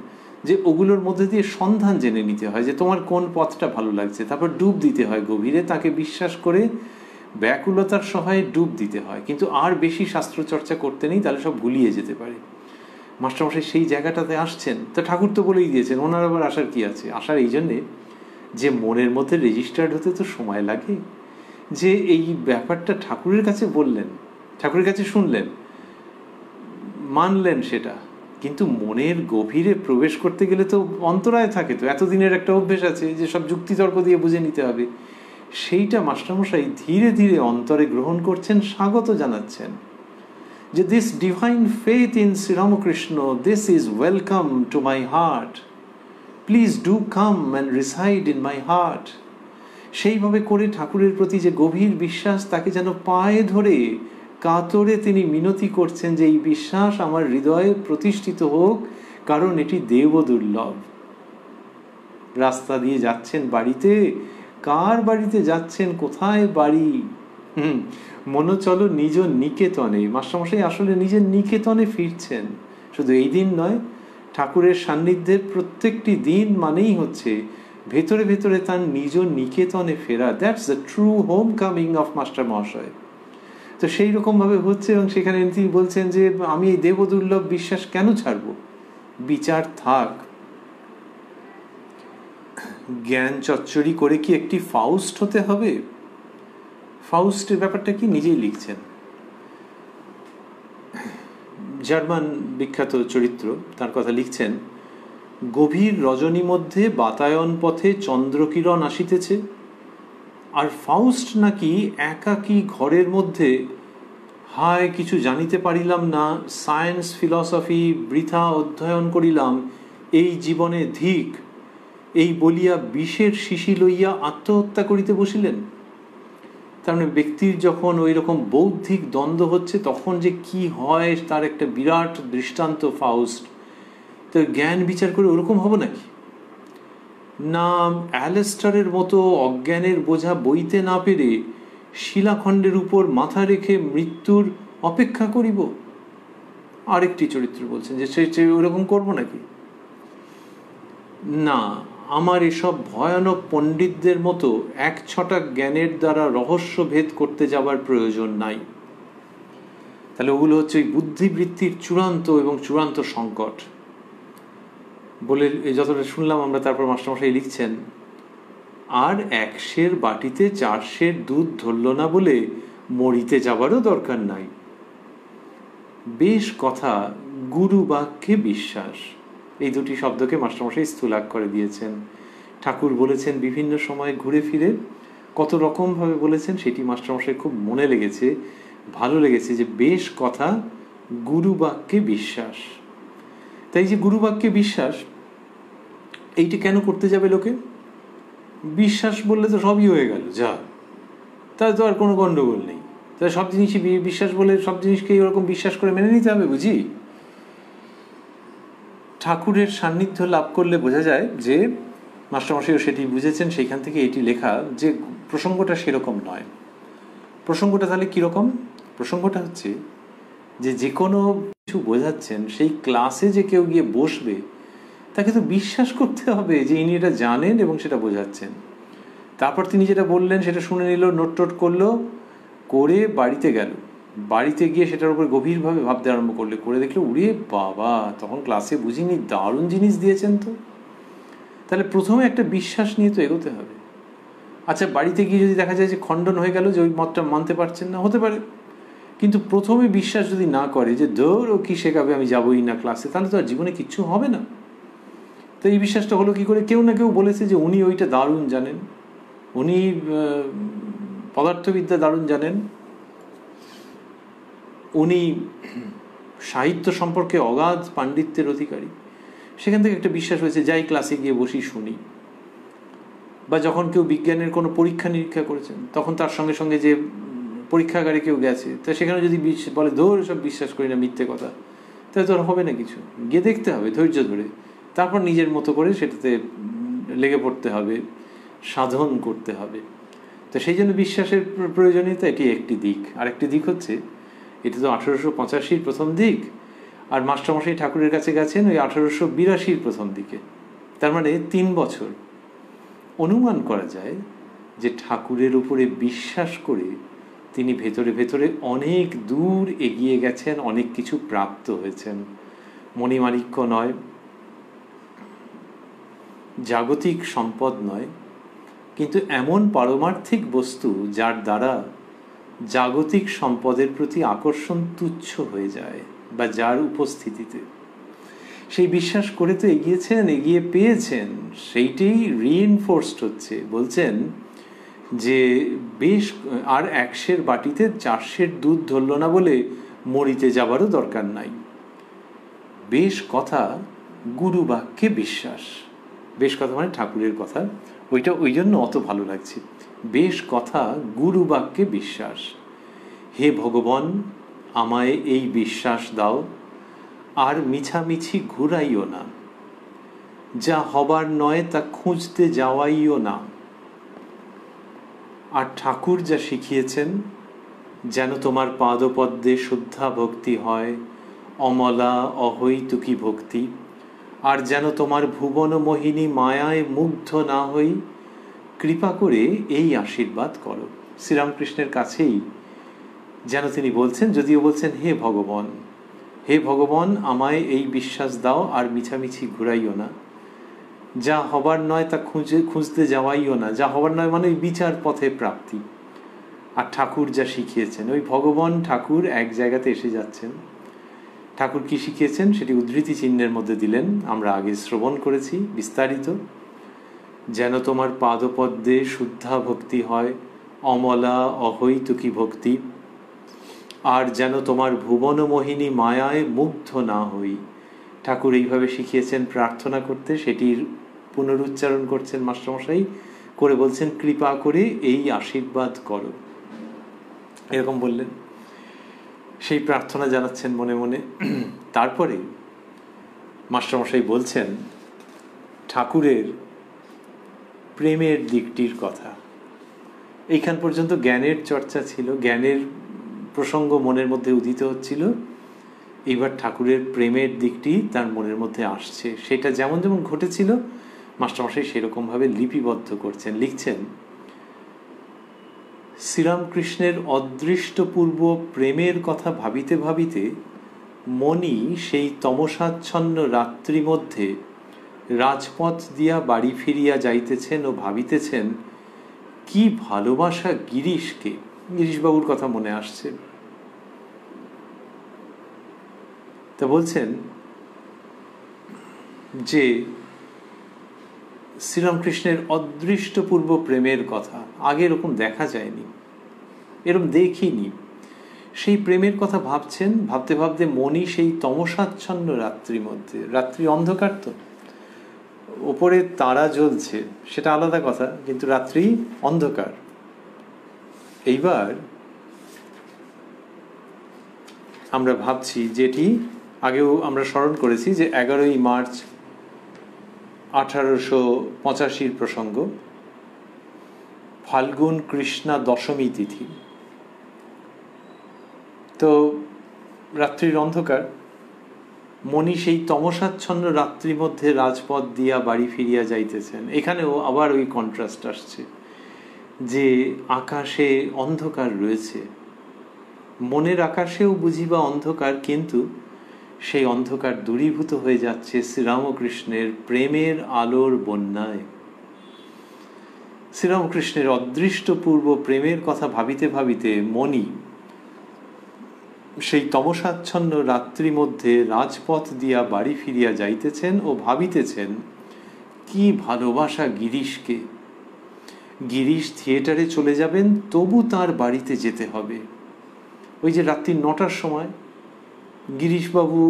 যে ওগুলোর মধ্যে দিয়ে সন্ধান জেনে নিতে হয় যে তোমার কোন পথটা ভালো লাগছে। তারপর ডুব দিতে হয় গভীরে, তাকে বিশ্বাস করে ব্যাকুলতার সহায়ে ডুব দিতে হয়। কিন্তু আর বেশি শাস্ত্র চর্চা করতে নেই, তাহলে সব গুলিয়ে যেতে পারে। মাস্টারমশাই সেই জায়গাটাতে আসছেন। তো ঠাকুর তো বলেই দিয়েছেন, ওনার আবার আসার কি আছে? আসার এই জন্যে যে মনের মধ্যে রেজিস্টার্ড হতে তো সময় লাগে। যে এই ব্যাপারটা ঠাকুরের কাছে বললেন, ঠাকুরের কাছে শুনলেন, মানলেন সেটা, কিন্তু মনের গভীরে প্রবেশ করতে গেলে তো অন্তরায় থাকে। তো এতদিনের একটা অভ্যেস আছে যে সব যুক্তিতর্ক দিয়ে বুঝে নিতে হবে। সেইটা মাস্টারমশাই ধীরে ধীরে অন্তরে গ্রহণ করছেন, স্বাগত জানাচ্ছেন যে this divine faith in Sri Ramakrishna, this is welcome to my heart. Please do come and reside in my heart. সেইভাবে করে ঠাকুরের প্রতি যে গভীর বিশ্বাস, তাকে যেন পায়ে ধরে কাতরে তিনি মিনতি করছেন যে এই বিশ্বাস আমার হৃদয়ে প্রতিষ্ঠিত হোক, কারণ এটি দেব দুর্লভ। রাস্তা দিয়ে যাচ্ছেন বাড়িতে, কার বাড়িতে যাচ্ছেন, কোথায় বাড়ি? মনে চলো নিজ নিকেতনে। মাস্টারমশাই আসলে নিজের নিকেতনে ফিরছেন। শুধু এই দিন নয়, ঠাকুরের সান্নিধ্যের প্রত্যেকটি দিন মানেই হচ্ছে ভেতরে ভেতরে তার নিজ নিকেতনে ফেরা। That's the true home coming of master মহাশয়। তো সেই রকমভাবে হচ্ছে, এবং সেখানে তিনি বলছেন যে আমি এই দেবদুর্লভ বিশ্বাস কেন ছাড়ব? বিচার থাক। জ্ঞান চচ্চড়ি করে কি একটি ফাউস্ট হতে হবে? ফাউস্টের ব্যাপারটা কি নিজেই লিখছেন। জার্মান বিখ্যাত চরিত্র, তার কথা লিখছেন, গভীর রজনী মধ্যে বাতায়ন পথে চন্দ্রকিরণ আসিতেছে, আর ফাউস্ট নাকি একাকী ঘরের মধ্যে হায় কিছু জানিতে পারিলাম না, সায়েন্স ফিলসফি বৃথা অধ্যয়ন করিলাম, এই জীবনে ধিক, এই বলিয়া বিষের শিশি লইয়া আত্মহত্যা করিতে বসিলেন। তার মানে ব্যক্তির যখন ওই রকম বৌদ্ধিক দ্বন্দ্ব হচ্ছে তখন যে কি হয় তার একটা বিরাট দৃষ্টান্ত ফাউস্ট। তো জ্ঞান বিচার করে ওরকম হবো নাকি? না অ্যালেস্টারের মতো অজ্ঞানের বোঝা বইতে না পেরে শিলাখণ্ডের উপর মাথা রেখে মৃত্যুর অপেক্ষা করিব? আরেকটি চরিত্র বলছেন যে সে ওরকম করবো নাকি? না, আমার এসব ভয়ানক পণ্ডিতদের মতো এক ছটা জ্ঞানের দ্বারা রহস্য ভেদ করতে যাবার প্রয়োজন নাই। তাহলে ওগুলো হচ্ছে ওই বুদ্ধিবৃত্তির চূড়ান্ত এবং চূড়ান্ত সংকট বলে যতটা শুনলাম আমরা। তারপর মাস্টারমশাই লিখছেন, আর 100 বাটিতে 400 দুধ ধরল না বলে মরিতে যাবারও দরকার নাই। বেশ কথা, গুরু বাক্যে বিশ্বাস, এই দুটি শব্দকে মাস্টারমশাই স্থূলাক করে দিয়েছেন। ঠাকুর বলেছেন বিভিন্ন সময় ঘুরে ফিরে, কত রকমভাবে বলেছেন, সেটি মাস্টারমশাই খুব মনে লেগেছে, ভালো লেগেছে, যে বেশ কথা, গুরু বাক্যে বিশ্বাস। তাই যে গুরু বাক্যে বিশ্বাস, এইটা কেন করতে যাবে লোকে? বিশ্বাস বললে তো সবই হয়ে গেল, যা, তাই তো আর কোনো গন্ডগোল নেই। তাই সব জিনিসই বিশ্বাস বলে সব জিনিসকে এরকম বিশ্বাস করে মেনে নিতে হবে বুঝি? ঠাকুরের সান্নিধ্য লাভ করলে বোঝা যায় যে মাস্টারমশাইও সেটি বুঝেছেন। সেইখান থেকে এটি লেখা যে প্রসঙ্গটা সেরকম নয়। প্রসঙ্গটা তাহলে কীরকম? প্রসঙ্গটা হচ্ছে যে কোনো কিছু বোঝাচ্ছেন, সেই ক্লাসে যে কেউ গিয়ে বসবে তাকে তো বিশ্বাস করতে হবে যে ইনি এটা জানেন এবং সেটা বোঝাচ্ছেন। তারপর তিনি যেটা বললেন সেটা শুনে নিল, নোট টোট করলো, করে বাড়িতে গেল। বাড়িতে গিয়ে সেটার উপর গভীরভাবে ভাবতে আরম্ভ করলে, করে দেখলো উড়ে বাবা, তখন ক্লাসে বুঝিনি, দারুণ জিনিস দিয়েছেন তো। তাহলে প্রথমে একটা বিশ্বাস নিয়ে তো এগোতে হবে। আচ্ছা, বাড়িতে গিয়ে যদি দেখা যায় যে খণ্ডন হয়ে গেল, যে ওই মতটা মানতে পারছেন না, হতে পারে, কিন্তু প্রথমে বিশ্বাস যদি না করে যে ধর ও কি শেখাবে, আমি যাবোই না ক্লাসে, তাহলে তো আর জীবনে কিচ্ছু হবে না। তো এই বিশ্বাসটা হলো কি করে? কেউ না কেউ বলেছে যে উনি ওইটা দারুণ জানেন, উনি পদার্থবিদ্যা দারুণ জানেন, উনি সাহিত্য সম্পর্কে অগাধ পাণ্ডিত্যের অধিকারী। সেখান থেকে একটা বিশ্বাস হয়েছে, যাই ক্লাসে গিয়ে বসি শুনি। বা যখন কেউ বিজ্ঞানের কোনো পরীক্ষা নিরীক্ষা করেছেন, তখন তার সঙ্গে সঙ্গে যে পরীক্ষাগারে কেউ গেছে, তা সেখানে যদি বলে ধর সব বিশ্বাস করি না, মিথ্যে কথা, তাহলে তো আর হবে না কিছু। গিয়ে দেখতে হবে ধৈর্য ধরে, তারপর নিজের মতো করে সেটাতে লেগে পড়তে হবে, সাধন করতে হবে। তো সেই জন্য বিশ্বাসের প্রয়োজনীয়তা এটি একটি দিক। আরেকটি দিক হচ্ছে, এটি তো 1885 প্রথম দিক, আর মাস্টারমশাই ঠাকুরের কাছে গেছেন ওই 1882 প্রথম দিকে। তার মানে 3 বছর। অনুমান করা যায় যে ঠাকুরের উপরে বিশ্বাস করে তিনি ভেতরে ভেতরে অনেক দূর এগিয়ে গেছেন, অনেক কিছু প্রাপ্ত হয়েছেন। মণিমাণিক্য নয়, জাগতিক সম্পদ নয়, কিন্তু এমন পারমার্থিক বস্তু যার দ্বারা জাগতিক সম্পদের প্রতি আকর্ষণ তুচ্ছ হয়ে যায়, বা যার উপস্থিতিতে সেই বিশ্বাস করে তো এগিয়েছেন, এগিয়ে পেয়েছেন, সেইটাই রিইনফোর্সড হচ্ছে। বলছেন যে বেশ, আর 100 বাটিতে 400 দুধ ধরল না বলে মরিতে যাবারও দরকার নাই। বেশ কথা, গুরু বাক্যে বিশ্বাস। বেশ কথা মানে ঠাকুরের কথা, ওইটা ওই জন্য অত ভালো লাগছে। বেশ কথা গুরু বাক্যে বিশ্বাস। হে ভগবান, আমায় এই বিশ্বাস দাও, আর মিছামিছি ঘুরাইও না, যা হবার নয় তা খুঁজতে যাওয়াইও না। আর ঠাকুর যা শিখিয়েছেন, যেন তোমার পাদপদ্মে শুদ্ধা ভক্তি হয়, অমলা অহৈতুকী ভক্তি, আর যেন তোমার ভুবন মোহিনী মায়ায় মুগ্ধ না হই, কৃপা করে এই আশীর্বাদ করো। শ্রীরামকৃষ্ণের কাছেই যেন তিনি বলছেন, যদিও বলছেন হে ভগবান, হে ভগবান, আমায় এই বিশ্বাস দাও, আর মিছামিছি ঘুরাইও না, যা হবার নয় তা খুঁজতে যাওয়াইও না। যা হবার নয় মানে ওই বিচার পথে প্রাপ্তি। আর ঠাকুর যা শিখিয়েছেন, ওই ভগবান ঠাকুর এক জায়গাতে এসে যাচ্ছেন। ঠাকুর কি শিখিয়েছেন সেটি উদ্ধৃতি চিহ্নের মধ্যে দিলেন, আমরা আগে শ্রবণ করেছি বিস্তারিত। যেন তোমার পাদপদ্মে শুদ্ধা ভক্তি হয়, অমলা অহৈতুকী ভক্তি, আর যেন তোমার ভুবন মোহিনী মায়ায় মুগ্ধ না হই। ঠাকুর এইভাবে শিখিয়েছেন প্রার্থনা করতে, সেটির পুনরুচ্চারণ করছেন মাস্টারমশাই, করে বলছেন কৃপা করে এই আশীর্বাদ করো, এরকম বললেন। সেই প্রার্থনা জানাচ্ছেন মনে মনে। তারপরে মাস্টারমশাই বলছেন ঠাকুরের প্রেমের দিকটির কথা। এইখান পর্যন্ত জ্ঞানের চর্চা ছিল, জ্ঞানের প্রসঙ্গ মনের মধ্যে উদিত হচ্ছিল। এইবার ঠাকুরের প্রেমের দিকটি তার মনের মধ্যে আসছে। সেটা যেমন যেমন ঘটেছিল মাস্টারমশাই সেরকমভাবে লিপিবদ্ধ করছেন, লিখছেন। শ্রীরামকৃষ্ণের অদৃষ্টপূর্ব প্রেমের কথা ভাবিতে ভাবিতে মনি সেই তমসাচ্ছন্ন রাত্রি মধ্যে রাজপথ দিয়া বাড়ি ফিরিয়া যাইতেছেন ও ভাবিতেছেন কি ভালোবাসা গিরিশকে। গিরিশবাবুর কথা মনে আসছে। তা বলছেন যে শ্রীরামকৃষ্ণের অদৃষ্টপূর্ব প্রেমের কথা আগে এরকম দেখা যায়নি, এরকম দেখিনি। সেই প্রেমের কথা ভাবছেন, ভাবতে ভাবতে মনি সেই তমসাচ্ছন্ন রাত্রির মধ্যে, রাত্রি অন্ধকার তো, ওপরে তারা জ্বলছে সেটা আলাদা কথা, কিন্তু রাত্রি অন্ধকার। এইবার আমরা ভাবছি, যেটি আগেও আমরা স্মরণ করেছি, যে 11ই মার্চ 1885 প্রসঙ্গ, ফাল্গুন কৃষ্ণা দশমী তিথি। তো রাত্রির অন্ধকার, মনি সেই তমসাচ্ছন্ন রাত্রির মধ্যে রাজপথ দিয়া বাড়ি ফিরিয়া যাইতেছেন। এখানেও আবার ওই কন্ট্রাস্ট আসছে যে আকাশে অন্ধকার রয়েছে, মনের আকাশেও বুঝিবা অন্ধকার, কিন্তু সেই অন্ধকার দূরীভূত হয়ে যাচ্ছে শ্রীরামকৃষ্ণের প্রেমের আলোর বন্যায়। শ্রীরামকৃষ্ণের অদৃষ্টপূর্ব প্রেমের কথা ভাবিতে ভাবিতে মনি সেই তমসাচ্ছন্ন রাত্রি মধ্যে রাজপথ দিয়া বাড়ি ফিরিয়া যাইতেছেন ও ভাবিতেছেন কি ভালোবাসা গিরিশকে। গিরিশ থিয়েটারে চলে যাবেন, তবু তার বাড়িতে যেতে হবে। ওই যে রাত্রি 9টার সময় গিরিশবাবু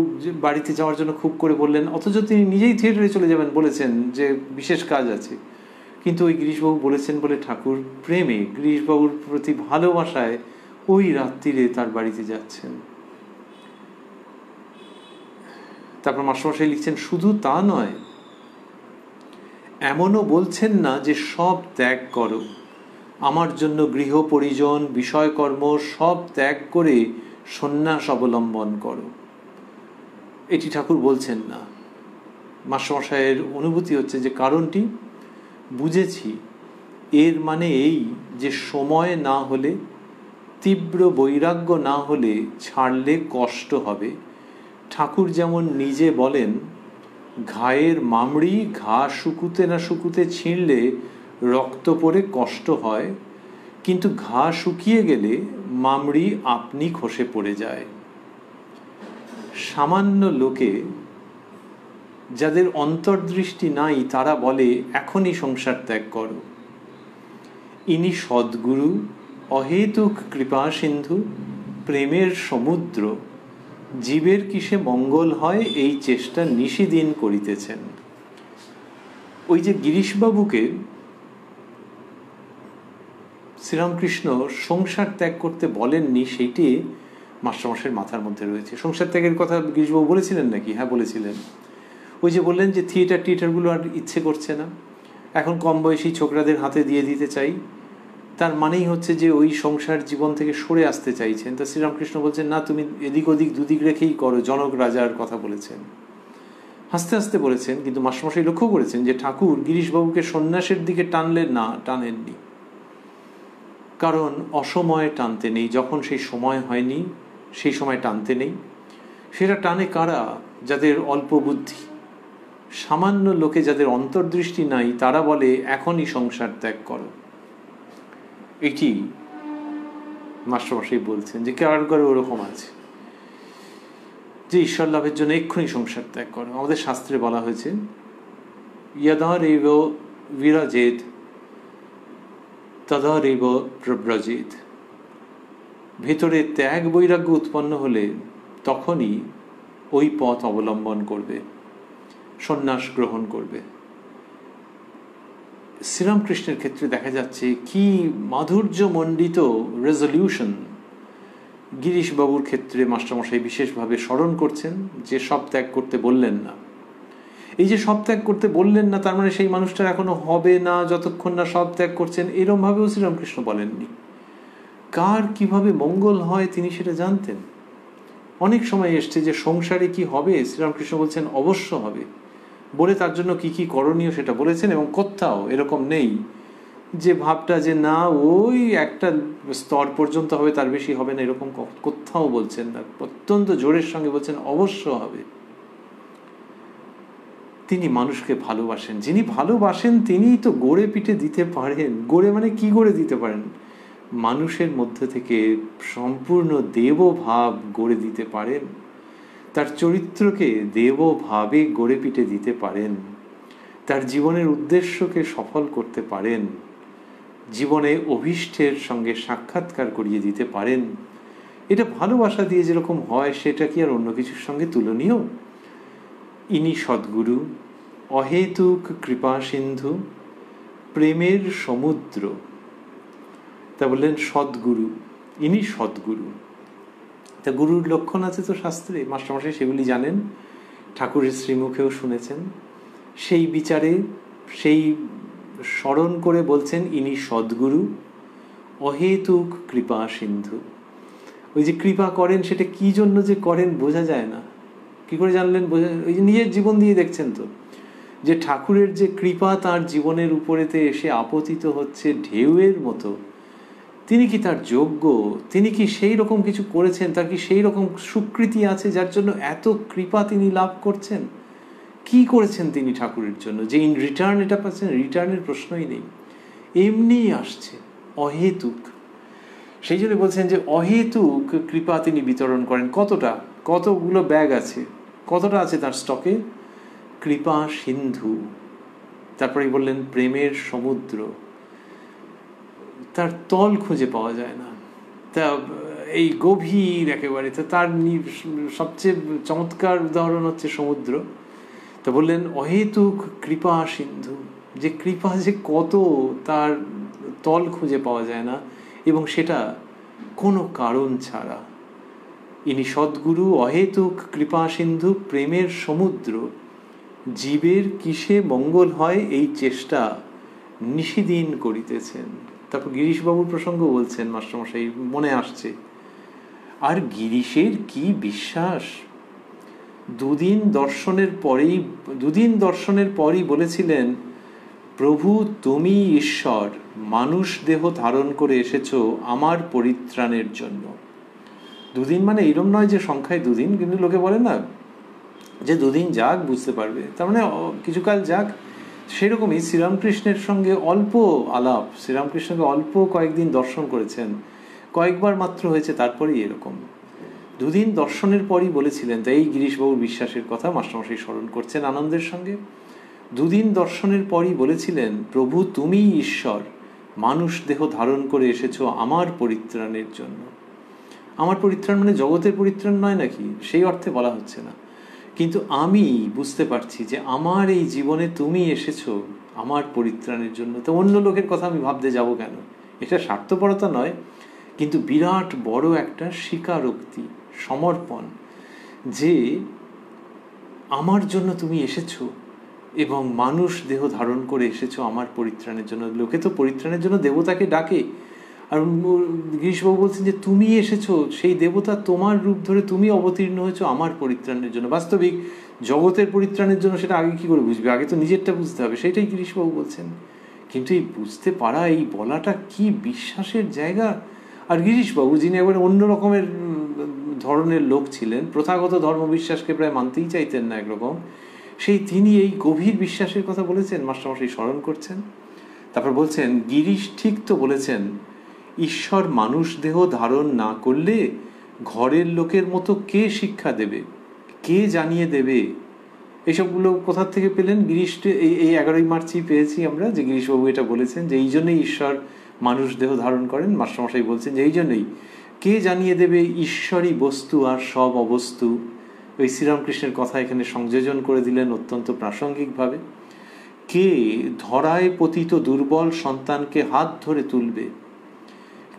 বাড়িতে যাওয়ার জন্য খুব করে বললেন, অথচ তিনি নিজেই থিয়েটারে চলে যাবেন বলেছেন যে বিশেষ কাজ আছে, কিন্তু ওই গিরিশবাবু বলেছেন বলে ঠাকুর প্রেমে, গিরিশবাবুর প্রতি ভালোবাসায় ওই রাত্রিরে তার বাড়িতে যাচ্ছেন। তারপর মাস্টারমশাই লিখছেন, শুধু তা নয়, এমনও বলছেন না যে সব ত্যাগ করো, আমার জন্য গৃহ পরিজন বিষয়কর্ম সব ত্যাগ করে সন্ন্যাস অবলম্বন করো, এটি ঠাকুর বলছেন না। মাস্টারমশাইয়ের অনুভূতি হচ্ছে যে কারণটি বুঝেছি, এর মানে এই যে সময় না হলে, তীব্র বৈরাগ্য না হলে ছাড়লে কষ্ট হবে। ঠাকুর যেমন নিজে বলেন, ঘায়ের মামড়ি ঘা শুকুতে না শুকুতে ছিঁড়লে রক্ত পড়ে কষ্ট হয়, কিন্তু ঘা শুকিয়ে গেলে মামড়ি আপনি খসে পড়ে যায়। সামান্য লোকে, যাদের অন্তর্দৃষ্টি নাই, তারা বলে এখনই সংসার ত্যাগ করো। ইনি সদ্গুরু, অহেতুক কৃপা সিন্ধু, প্রেমের সমুদ্র, জীবের কিসে মঙ্গল হয় এই চেষ্টা নিশিদিন করিতেছেন। ওই যে গিরিশবাবুকে শ্রীরামকৃষ্ণ সংসার ত্যাগ করতে বলেননি, সেইটি মাস্টারমশাইয়ের মাথার মধ্যে রয়েছে। সংসার ত্যাগের কথা গিরিশবাবু বলেছিলেন নাকি? হ্যাঁ বলেছিলেন। ওই যে বললেন যে থিয়েটারগুলো আর ইচ্ছে করছে না, এখন কম বয়সী ছোকরাদের হাতে দিয়ে দিতে চাই, তার মানেই হচ্ছে যে ওই সংসার জীবন থেকে সরে আসতে চাইছেন। তা শ্রীরামকৃষ্ণ বলছেন, না, তুমি এদিক ওদিক দুদিক রেখেই করো। জনক রাজার কথা বলেছেন, হাসতে হাসতে বলেছেন। কিন্তু মাস্টারমশাই লক্ষ্য করেছেন যে ঠাকুর গিরিশবাবুকে সন্ন্যাসের দিকে টানলেন না, টানেননি। কারণ অসময়ে টানতে নেই, যখন সেই সময় হয়নি সেই সময় টানতে নেই। সেটা টানে কারা? যাদের অল্প বুদ্ধি, সামান্য লোকে যাদের অন্তর্দৃষ্টি নাই, তারা বলে এখনই সংসার ত্যাগ করো। এটি মাস্টারমশাই বলছেন যে কারো ওরকম আছে যে ঈশ্বর লাভের জন্য এক্ষুনি সংসার ত্যাগ করো। আমাদের শাস্ত্রে বলা হয়েছে যদারেব বিরাজেত তদারেব প্রব্রজেত। ভেতরে ত্যাগ বৈরাগ্য উৎপন্ন হলে তখনই ওই পথ অবলম্বন করবে, সন্ন্যাস গ্রহণ করবে। শ্রীরামকৃষ্ণের ক্ষেত্রে দেখা যাচ্ছে কি মাধুর্যমণ্ডিত রেজলিউশন গিরিশবাবুর ক্ষেত্রে মাস্টারমশাই বিশেষভাবে স্মরণ করছেন, যে সব ত্যাগ করতে বললেন না। এই যে সব ত্যাগ করতে বললেন না, তার মানে সেই মানুষটার এখনো হবে না যতক্ষণ না সব ত্যাগ করছেন, এরম ভাবেও শ্রীরামকৃষ্ণ বলেননি। কার কিভাবে মঙ্গল হয় তিনি সেটা জানতেন। অনেক সময় এসছে যে সংসারে কি হবে, শ্রীরামকৃষ্ণ বলছেন অবশ্য হবে, বলে তার জন্য কি কি করণীয় সেটা বলেছেন। এবং কোথাও এরকম নেই যে ভাবটা যে না ওই একটা স্তর পর্যন্ত হবে, তার বেশি হবে না, এরকম কোথাও বলছেন না। অত্যন্ত জোরের সঙ্গে বলছেন অবশ্য হবে। তিনি মানুষকে ভালোবাসেন, যিনি ভালোবাসেন তিনিই তো গড়ে পিটে দিতে পারেন। গড়ে মানে কি গড়ে দিতে পারেন? মানুষের মধ্যে থেকে সম্পূর্ণ দেবভাব গড়ে দিতে পারেন, তার চরিত্রকে দেবভাবে গড়ে পিটে দিতে পারেন, তার জীবনের উদ্দেশ্যকে সফল করতে পারেন, জীবনে অভীষ্টের সঙ্গে সাক্ষাৎকার করিয়ে দিতে পারেন। এটা ভালোবাসা দিয়ে যেরকম হয় সেটা কি আর অন্য কিছুর সঙ্গে তুলনীয়? ইনি সদ্গুরু, অহেতুক কৃপা সিন্ধু, প্রেমের সমুদ্র। তা বললেন সদ্গুরু, ইনি সদ্গুরু। তা গুরুর লক্ষণ আছে তো শাস্ত্রে, মাস্টারমশাই সেগুলি জানেন, ঠাকুরের শ্রীমুখেও শুনেছেন। সেই বিচারে সেই স্মরণ করে বলছেন ইনি সদ্গুরু, অহেতুক কৃপা সিন্ধু। ওই যে কৃপা করেন সেটা কি জন্য যে করেন বোঝা যায় না। কি করে জানলেন? ওই যে নিজের জীবন দিয়ে দেখছেন তো, যে ঠাকুরের যে কৃপা তার জীবনের উপরেতে এসে আপতিত হচ্ছে ঢেউয়ের মতো। তিনি কি তার যোগ্য? তিনি কি সেই রকম কিছু করেছেন? তার কি সেই রকম স্বীকৃতি আছে যার জন্য এত কৃপা তিনি লাভ করছেন? কি করেছেন তিনি ঠাকুরের জন্য যে ইন রিটার্ন এটা পাচ্ছেন? রিটার্নের প্রশ্নই নেই, এমনিই আসছে, অহেতুক। সেই জন্য বলছেন যে অহেতুক কৃপা তিনি বিতরণ করেন। কতগুলো ব্যাগ আছে, কতটা আছে তার স্টকে? কৃপা সিন্ধু। তারপরে বললেন প্রেমের সমুদ্র, তার তল খুঁজে পাওয়া যায় না। তা এই গভীর একেবারে, তার সবচেয়ে চমৎকার উদাহরণ হচ্ছে সমুদ্র। তা বললেন অহেতুক কৃপা সিন্ধু, যে কৃপা যে কত তার তল খুঁজে পাওয়া যায় না, এবং সেটা কোনো কারণ ছাড়া। ইনি সদ্গুরু, অহেতুক কৃপা সিন্ধু, প্রেমের সমুদ্র। জীবের কিসে মঙ্গল হয় এই চেষ্টা নিশিদিন করিতেছেন। তারপর গিরিশবাবুর প্রসঙ্গ বলছেন মাস্টারমশাই, মনে আসছে। আর গিরিশের কি বিশ্বাস! দুদিন দর্শনের পরই বলেছিলেন, প্রভু তুমি ঈশ্বর, মানুষ দেহ ধারণ করে এসেছো আমার পরিত্রাণের জন্য। দুদিন মানে এরম নয় যে সংখ্যায় দুদিন, কিন্তু লোকে বলে না যে দুদিন যাক বুঝতে পারবে, তার মানে কিছুকাল যাক। সেরকমই শ্রীরামকৃষ্ণের সঙ্গে অল্প আলাপ, শ্রীরামকৃষ্ণকে অল্প কয়েকদিন দর্শন করেছেন, কয়েকবার মাত্র হয়েছে, তারপরেই এরকম দুদিন দর্শনের পরই বলেছিলেন। তাই এই গিরিশবাবুর বিশ্বাসের কথা মাস্টারমশাই স্মরণ করছেন আনন্দের সঙ্গে। দুদিন দর্শনের পরই বলেছিলেন, প্রভু তুমি ঈশ্বর, মানুষ দেহ ধারণ করে এসেছো আমার পরিত্রাণের জন্য। আমার পরিত্রাণ মানে জগতের পরিত্রাণ নয় নাকি? সেই অর্থে বলা হচ্ছে না, কিন্তু আমি বুঝতে পারছি যে আমার এই জীবনে তুমি এসেছো আমার পরিত্রাণের জন্য, তো অন্য লোকের কথা আমি ভাবতে যাব কেন? এটা স্বার্থপরতা নয়, কিন্তু বিরাট বড় একটা স্বীকারোক্তি, সমর্পণ, যে আমার জন্য তুমি এসেছো এবং মানুষ দেহ ধারণ করে এসেছো আমার পরিত্রাণের জন্য। লোকে তো পরিত্রাণের জন্য দেবতাকে ডাকে, আর গিরিশবাবু বলছেন যে তুমি এসেছো, সেই দেবতা তোমার রূপ ধরে তুমি অবতীর্ণ হয়েছো আমার পরিত্রাণের জন্য। বাস্তবিক জগতের পরিত্রাণের জন্য সেটা আগে কি করে বুঝবে? আগে তো নিজেরটা বুঝতে হবে, সেটাই গিরিশবাবু বলছেন। কিন্তু এই বুঝতে পারা, এই বলাটা কি বিশ্বাসের জায়গা! আর গিরিশবাবু, যিনি একবারে অন্য রকমের ধরনের লোক ছিলেন, প্রথাগত ধর্মবিশ্বাসকে প্রায় মানতেই চাইতেন না একরকম, সেই তিনি এই গভীর বিশ্বাসের কথা বলেছেন, মাস্টারমশাই স্মরণ করছেন। তারপর বলছেন, গিরিশ ঠিক তো বলেছেন, ঈশ্বর মানুষ দেহ ধারণ না করলে ঘরের লোকের মতো কে শিক্ষা দেবে, কে জানিয়ে দেবে? এইসবগুলো কোথার থেকে পেলেন? গিরিশকে এই 11ই মার্চই পেয়েছি আমরা, যে গিরিশবাবু এটা বলেছেন যে এই জন্যই ঈশ্বর মানুষ দেহ ধারণ করেন। মাস্টারমশাই বলছেন যে এই জন্যই। কে জানিয়ে দেবে ঈশ্বরই বস্তু আর সব অবস্তু? ওই শ্রীরামকৃষ্ণের কথা এখানে সংযোজন করে দিলেন অত্যন্ত প্রাসঙ্গিকভাবে। কে ধরায় পতিত দুর্বল সন্তানকে হাত ধরে তুলবে?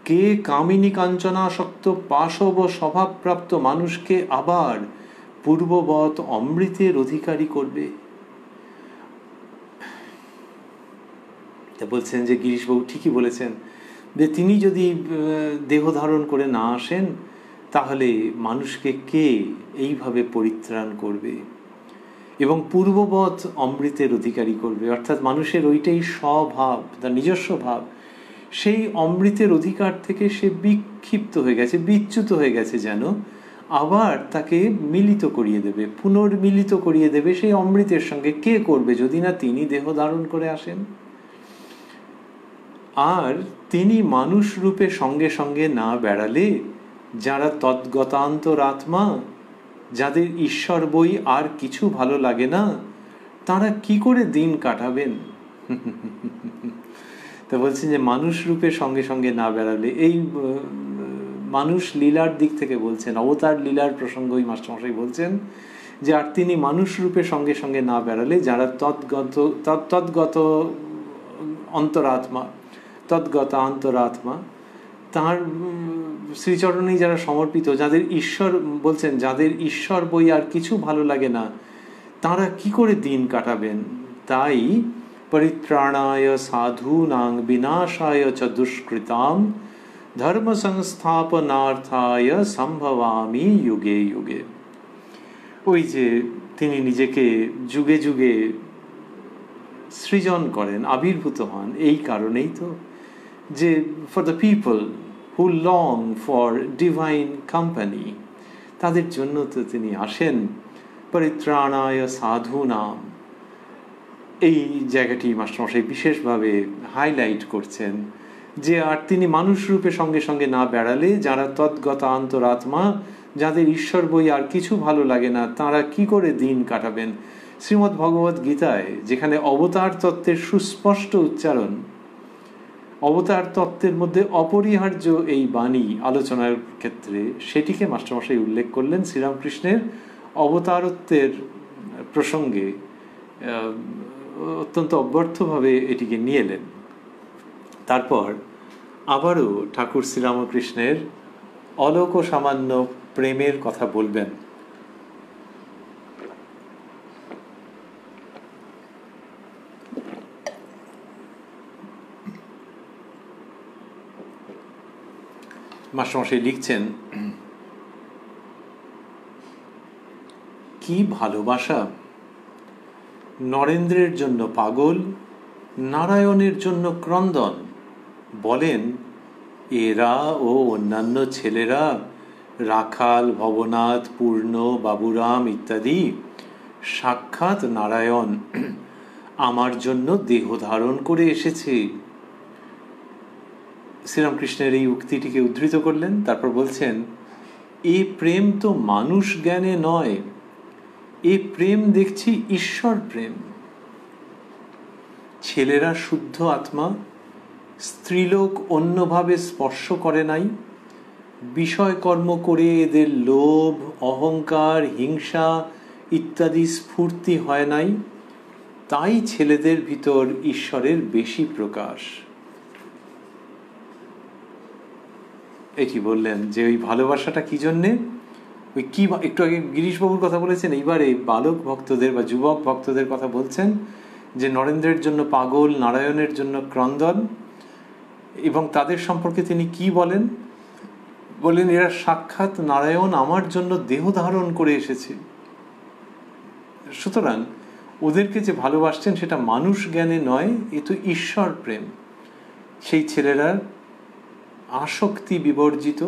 কে কামিনী কাঞ্চনাসক্ত পাশব স্বভাবপ্রাপ্ত মানুষকে আবার পূর্ববৎ অমৃতের অধিকারী করবে? তা বলছেন যে গিরিশবাবু ঠিকই বলেছেন যে তিনি যদি দেহ ধারণ করে না আসেন, তাহলে মানুষকে কে এইভাবে পরিত্রাণ করবে এবং পূর্ববৎ অমৃতের অধিকারী করবে? অর্থাৎ মানুষের ওইটাই স্বভাব, তার নিজস্ব ভাব, সেই অমৃতের অধিকার থেকে সে বিক্ষিপ্ত হয়ে গেছে, বিচ্যুত হয়ে গেছে, যেন আবার তাকে মিলিত করিয়ে দেবে, পুনর্মিলিত করিয়ে দেবে সেই অমৃতের সঙ্গে। কে করবে যদি না তিনি দেহ ধারণ করে আসেন? আর তিনি মানুষ রূপে সঙ্গে সঙ্গে না বেড়ালে যারা তদ্গতান্তর আত্মা, যাদের ঈশ্বর বই আর কিছু ভালো লাগে না, তারা কি করে দিন কাটাবেন? তা বলছেন যে মানুষ রূপে সঙ্গে সঙ্গে না বেড়ালে, এই মানুষ লীলার দিক থেকে বলছেন, অবতার লীলার প্রসঙ্গই মাস্টারমশাই বলছেন যে আর তিনি মানুষ রূপে সঙ্গে সঙ্গে না বেড়ালে যারা তদ্গত অন্তরাত্মা, তদ্গতা অন্তরাত্মা, তাঁর শ্রীচরণেই যারা সমর্পিত, যাদের ঈশ্বর, বলছেন যাদের ঈশ্বর বই আর কিছু ভালো লাগে না, তারা কি করে দিন কাটাবেন? তাই পরিত্রাণায় সাধূনাং বিনাশায় চ দুষ্কৃতাম ধর্ম সংস্থাপনার্থায় সম্ভবামি যুগে যুগে। ওই যে তিনি নিজেকে যুগে যুগে সৃজন করেন, আবির্ভূত হন, এই কারণেই তো যে for the people who long for divine company, তাদের জন্য তো তিনি আসেন। পরিত্রাণায় সাধূনাম, এই জায়গাটি মাস্টারমশাই বিশেষভাবে হাইলাইট করছেন যে আর তিনি মানুষ রূপে সঙ্গে সঙ্গে না বেড়ালে যারা তদ্গতা অন্তরাত্মা, যাদের ঈশ্বর বই আর কিছু ভালো লাগে না, তারা কি করে দিন কাটাবেন? শ্রীমদ্ ভগবত গীতায় যেখানে অবতার তত্ত্বের সুস্পষ্ট উচ্চারণ, অবতার তত্ত্বের মধ্যে অপরিহার্য এই বাণী আলোচনার ক্ষেত্রে, সেটিকে মাস্টারমশাই উল্লেখ করলেন শ্রীরামকৃষ্ণের অবতারত্বের প্রসঙ্গে, অত্যন্ত অব্যর্থভাবে এটিকে নিয়ে এলেন। তারপর আবারও ঠাকুর শ্রীরামকৃষ্ণের অলোক সামান্য প্রেমের কথা বলবেন। মাস্টারমশাই লিখছেন, কি ভালোবাসা! নরেন্দ্রের জন্য পাগল, নারায়ণের জন্য ক্রন্দন। বলেন, এরা ও অন্যান্য ছেলেরা, রাখাল, ভবনাথ, পূর্ণ, বাবুরাম ইত্যাদি, সাক্ষাৎ নারায়ণ আমার জন্য দেহ ধারণ করে এসেছে। শ্রীরামকৃষ্ণের এই উক্তিটিকে উদ্ধৃত করলেন। তারপর বলছেন, এ প্রেম তো মানুষ জ্ঞানে নয়, এ প্রেম দেখছি ঈশ্বর প্রেম। ছেলেরা শুদ্ধ আত্মা, স্ত্রীলোক অন্যভাবে স্পর্শ করে নাই, বিষয় কর্ম করে এদের লোভ, অহংকার, হিংসা ইত্যাদি স্ফূর্তি হয় নাই, তাই ছেলেদের ভিতর ঈশ্বরের বেশি প্রকাশ। কি বললেন যে ওই ভালোবাসাটা কি জন্যে, ওই কি একটু আগে গিরিশবাবুর কথা বলেছেন, এইবার এই বালক ভক্তদের বা যুবক ভক্তদের কথা বলছেন যে নরেন্দ্রের জন্য পাগল, নারায়ণের জন্য ক্রন্দন। এবং তাদের সম্পর্কে তিনি কি বলেন? বলেন এরা সাক্ষাৎ নারায়ণ আমার জন্য দেহ ধারণ করে এসেছে। সুতরাং ওদেরকে যে ভালোবাসছেন সেটা মানুষ জ্ঞানে নয়, এ তো ঈশ্বর প্রেম। সেই ছেলেরা আসক্তি বিবর্জিত,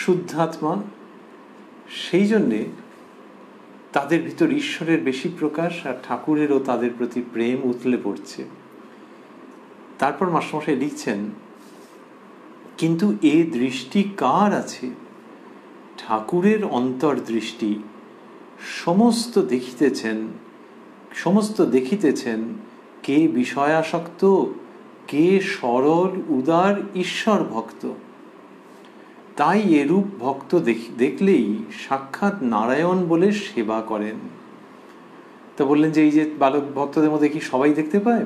শুদ্ধাত্মা, সেই জন্যে তাদের ভিতর ঈশ্বরের বেশি প্রকাশ, আর ঠাকুরেরও তাদের প্রতি প্রেম উতলে পড়ছে। তারপর মাস্টারমশাই লিখছেন, কিন্তু এ দৃষ্টি কার আছে? ঠাকুরের অন্তর্দৃষ্টি। সমস্ত দেখিতেছেন কে বিষয়াসক্ত, কে সরল উদার ঈশ্বর ভক্ত। তাই এরূপ ভক্ত দেখলেই সাক্ষাৎ নারায়ণ বলে সেবা করেন। তা বললেন যে এই যে বালক ভক্তদের মধ্যে কি সবাই দেখতে পায়?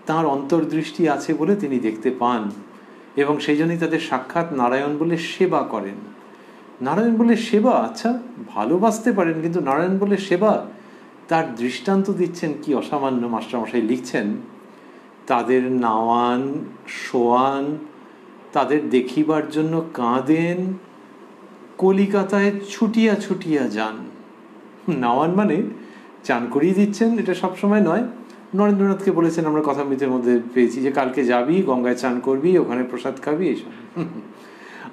তাঁর অন্তর্দৃষ্টি আছে বলে তিনি দেখতে পান, এবং সেই জন্যই তাদের সাক্ষাৎ নারায়ণ বলে সেবা করেন। নারায়ণ বলে সেবা, আচ্ছা ভালোবাসতে পারেন, কিন্তু নারায়ণ বলে সেবা, তার দৃষ্টান্ত দিচ্ছেন কি অসামান্য। মাস্টারমশাই লিখছেন, তাদের নাওয়ান শোয়ান, তাদের দেখিবার জন্য কাঁদেন, কলিকাতায় ছুটিয়া ছুটিয়া যান। নাওয়ান মানে চান করিয়ে দিচ্ছেন, এটা সবসময় নয়। নরেন্দ্রনাথকে বলেছেন, আমরা কথামৃতের মধ্যে পেয়েছি, যে কালকে যাবি, গঙ্গায় চান করবি, ওখানে প্রসাদ খাবি, এসব।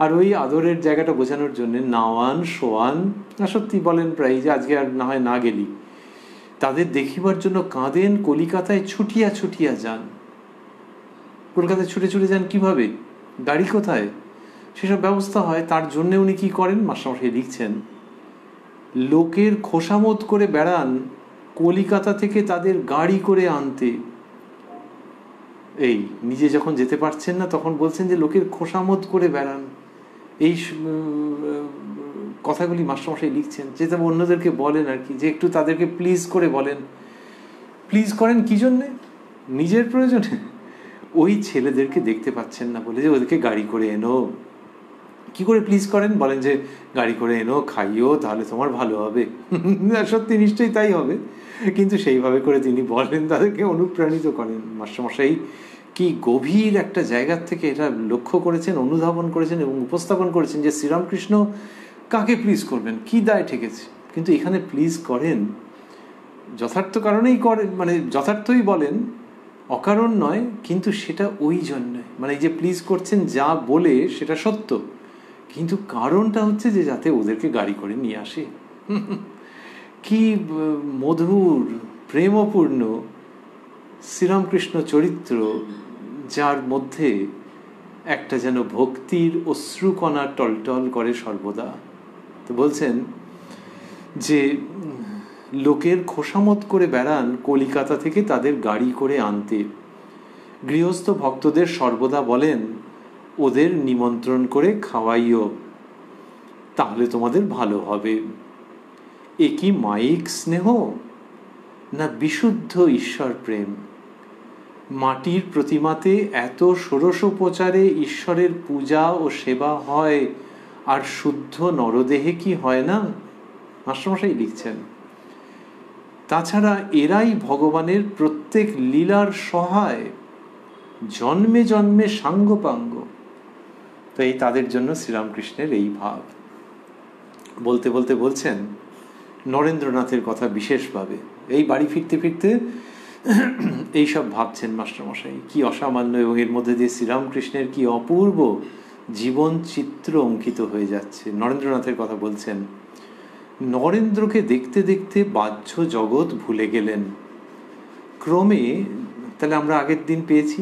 আর ওই আদরের জায়গাটা বোঝানোর জন্য নাওয়ান শোয়ান, সত্যি বলেন প্রায় যে আজকে আর না হয় না গেলি। তাদের দেখিবার জন্য কাঁদেন, কলিকাতায় ছুটিয়া ছুটিয়া যান। কলকাতায় ছুটে ছুটে যান কিভাবে? গাড়ি কোথায়? সেসব ব্যবস্থা হয়। তার জন্য উনি কি করেন? মাস্টারমশাই লিখছেন, লোকের খোসামত করে বেড়ান, কলিকাতা থেকে তাদের গাড়ি করে আনতে। এই নিজে যখন যেতে পারছেন না, তখন বলছেন যে লোকের খোসামত করে বেড়ান। এই কথাগুলি মাস্টারমশাই লিখছেন, যেটা অন্যদেরকে বলেন আর কি, যে একটু তাদেরকে প্লিজ করে বলেন। প্লিজ করেন কি জন্যে? নিজের প্রয়োজনে। ওই ছেলেদেরকে দেখতে পাচ্ছেন না বলে যে ওদেরকে গাড়ি করে এনো। কি করে প্লিজ করেন? বলেন যে গাড়ি করে এনো, খাইও, তাহলে তোমার ভালো হবে। সত্যি নিশ্চয়ই তাই হবে, কিন্তু সেইভাবে করে তিনি বলেন, তাদেরকে অনুপ্রাণিত করেন। মাস্টারমশাই কি গভীর একটা জায়গার থেকে এটা লক্ষ্য করেছেন, অনুধাবন করেছেন এবং উপস্থাপন করেছেন যে শ্রীরামকৃষ্ণ কাকে প্লিজ করবেন, কি দায় ঠেকেছে। কিন্তু এখানে প্লিজ করেন যথার্থ কারণেই করেন, মানে যথার্থই বলেন, অকারণ নয়। কিন্তু সেটা ওই জন্যে, মানে এই যে প্লিজ করছেন যা বলে সেটা সত্য, কিন্তু কারণটা হচ্ছে যে যাতে ওদেরকে গাড়ি করে নিয়ে আসে। কি মধুর প্রেমপূর্ণ শ্রীরামকৃষ্ণ চরিত্র, যার মধ্যে একটা যেন ভক্তির অশ্রুকণা টলটল করে সর্বদা। তো বলছেন যে লোকের খোসামত করে বেড়ান, কলিকাতা থেকে তাদের গাড়ি করে আনতে। গৃহস্থ ভক্তদের সর্বদা বলেন, ওদের নিমন্ত্রণ করে খাওয়াইও, তাহলে তোমাদের ভালো হবে। এ কি মায়িক স্নেহ, না বিশুদ্ধ ঈশ্বর প্রেম? মাটির প্রতিমাতে এত ষোড়শোপচারে ঈশ্বরের পূজা ও সেবা হয়, আর শুদ্ধ নরদেহে কি হয় না? মাস্টারমশাই লিখছেন, তাছাড়া এরাই ভগবানের প্রত্যেক লীলার সহায়, জন্মে জন্মে সাঙ্গপাঙ্গ। তো এই তাদের জন্য শ্রীরামকৃষ্ণের এই ভাব। বলতে বলতে বলছেন নরেন্দ্রনাথের কথা বিশেষভাবে। এই বাড়ি ফিরতে ফিরতে এইসব ভাবছেন মাস্টারমশাই, কি অসামান্য, এবং এর মধ্যে দিয়ে শ্রীরামকৃষ্ণের কি অপূর্ব জীবন চিত্র অঙ্কিত হয়ে যাচ্ছে। নরেন্দ্রনাথের কথা বলছেন, নরেন্দ্রকে দেখতে দেখতে বাহ্য জগৎ ভুলে গেলেন ক্রমে। তাহলে আমরা আগের দিন পেয়েছি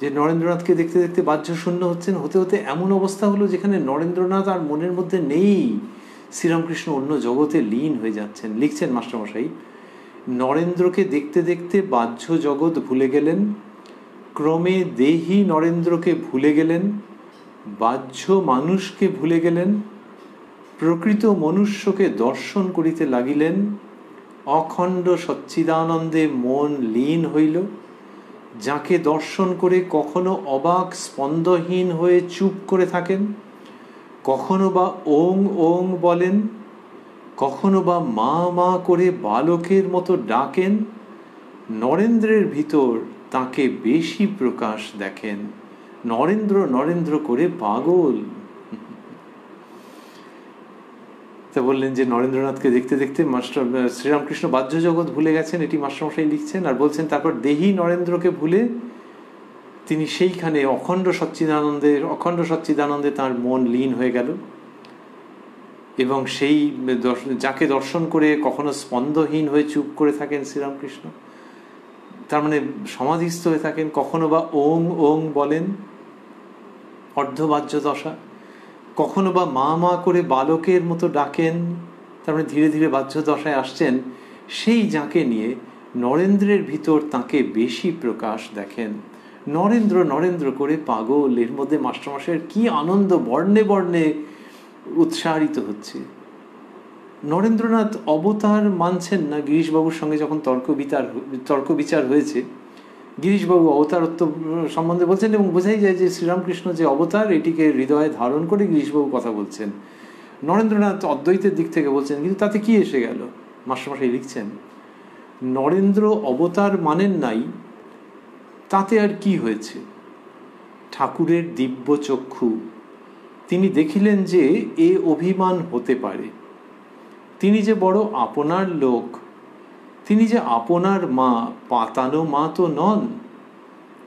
যে নরেন্দ্রনাথকে দেখতে দেখতে বাহ্য শূন্য হচ্ছেন, হতে হতে এমন অবস্থা হলো যেখানে নরেন্দ্রনাথ আর মনের মধ্যে নেই, শ্রীরামকৃষ্ণ অন্য জগতে লীন হয়ে যাচ্ছেন। লিখছেন মাস্টারমশাই, নরেন্দ্রকে দেখতে দেখতে বাহ্য জগৎ ভুলে গেলেন, ক্রমে দেহি নরেন্দ্রকে ভুলে গেলেন, বাহ্য মানুষকে ভুলে গেলেন, প্রকৃত মনুষ্যকে দর্শন করিতে লাগিলেন, অখণ্ড সচ্চিদানন্দে মন লীন হইল, যাকে দর্শন করে কখনো অবাক স্পন্দহীন হয়ে চুপ করে থাকেন, কখনো বা ওং ওং বলেন, কখনো বা মা মা করে বালকের মতো ডাকেন, নরেন্দ্রের ভিতর তাকে বেশি প্রকাশ দেখেন, নরেন্দ্র নরেন্দ্র করে পাগল। তা বললেন যে নরেন্দ্রনাথকে দেখতে দেখতে মাস্টার শ্রীরামকৃষ্ণ বাহ্য জগৎ ভুলে গেছেন, এটি মাস্টারমশাই লিখছেন। আর বলছেন তারপর দেহি নরেন্দ্রকে ভুলে তিনি সেইখানে অখণ্ড সচ্চিদানন্দে তার মন লীন হয়ে গেল, এবং সেই যাকে দর্শন করে কখনো স্পন্দহীন হয়ে চুপ করে থাকেন শ্রীরামকৃষ্ণ, তার মানে সমাধিস্থ হয়ে থাকেন, কখনো বা ওং ওং বলেন, অর্ধবাহ্য দশা, কখনো বা মা মা করে বালকের মতো ডাকেন, তার মানে ধীরে ধীরে বাহ্য দশায় আসছেন, সেই যাকে নিয়ে নরেন্দ্রের ভিতর তাকে বেশি প্রকাশ দেখেন, নরেন্দ্র নরেন্দ্র করে পাগল। এর মধ্যে মাস্টারমশাইয়ের কি আনন্দ বর্ণে বর্ণে উৎসাহিত হচ্ছে। নরেন্দ্রনাথ অবতার মানছেন না। গিরিশবাবুর সঙ্গে যখন তর্ক বিচার হয়েছে, গিরিশবাবু অবতারত্ব সম্বন্ধে বলছেন, এবং বোঝাই যায় যে শ্রীরামকৃষ্ণ যে অবতার এটিকে হৃদয়ে ধারণ করে গিরিশবাবু কথা বলছেন। নরেন্দ্রনাথ অদ্বৈতের দিক থেকে বলছেন, কিন্তু তাতে কি এসে গেল? মাস্টারমশাই লিখছেন, নরেন্দ্র অবতার মানেন নাই, তাতে আর কি হয়েছে? ঠাকুরের দিব্য চক্ষু, তিনি দেখিলেন যে এ অভিমান হতে পারে। তিনি যে বড় আপনার লোক, তিনি যে আপনার মা, পাতানো মা তো নন।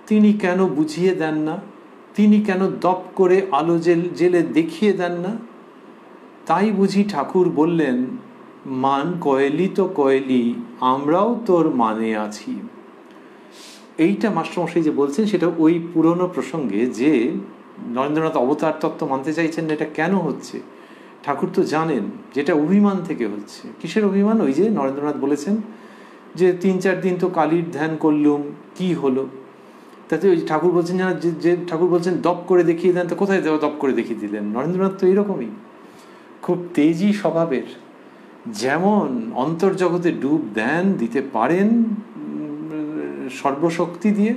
তিনি কেন বুঝিয়ে দেন না? তিনি কেন দপ করে আলো জেলে দেখিয়ে দেন না? তাই বুঝি ঠাকুর বললেন, মান কয়েলি তো কয়েলি, আমরাও তোর মানে আছি। এইটা মাস্টারমশাই যে বলছেন সেটা ওই পুরনো প্রসঙ্গে, যে নরেন্দ্রনাথ অবতার তত্ত্ব মানতে চাইছেন না, এটা কেন হচ্ছে? ঠাকুর তো জানেন যেটা অভিমান থেকে হচ্ছে। কিসের অভিমান? ওই যে নরেন্দ্রনাথ বলেছেন যে 3-4 দিন তো কালীর ধ্যান করলুম, কি হলো? তাতে ওই ঠাকুর বলছেন যে ঠাকুর বলছেন দপ করে দেখিয়ে দেন, তো কোথায় দপ করে দেখিয়ে দিলেন? নরেন্দ্রনাথ তো এইরকমই, খুব তেজি স্বভাবের। যেমন অন্তর্জগতে ডুব দেন, দিতে পারেন সর্বশক্তি দিয়ে,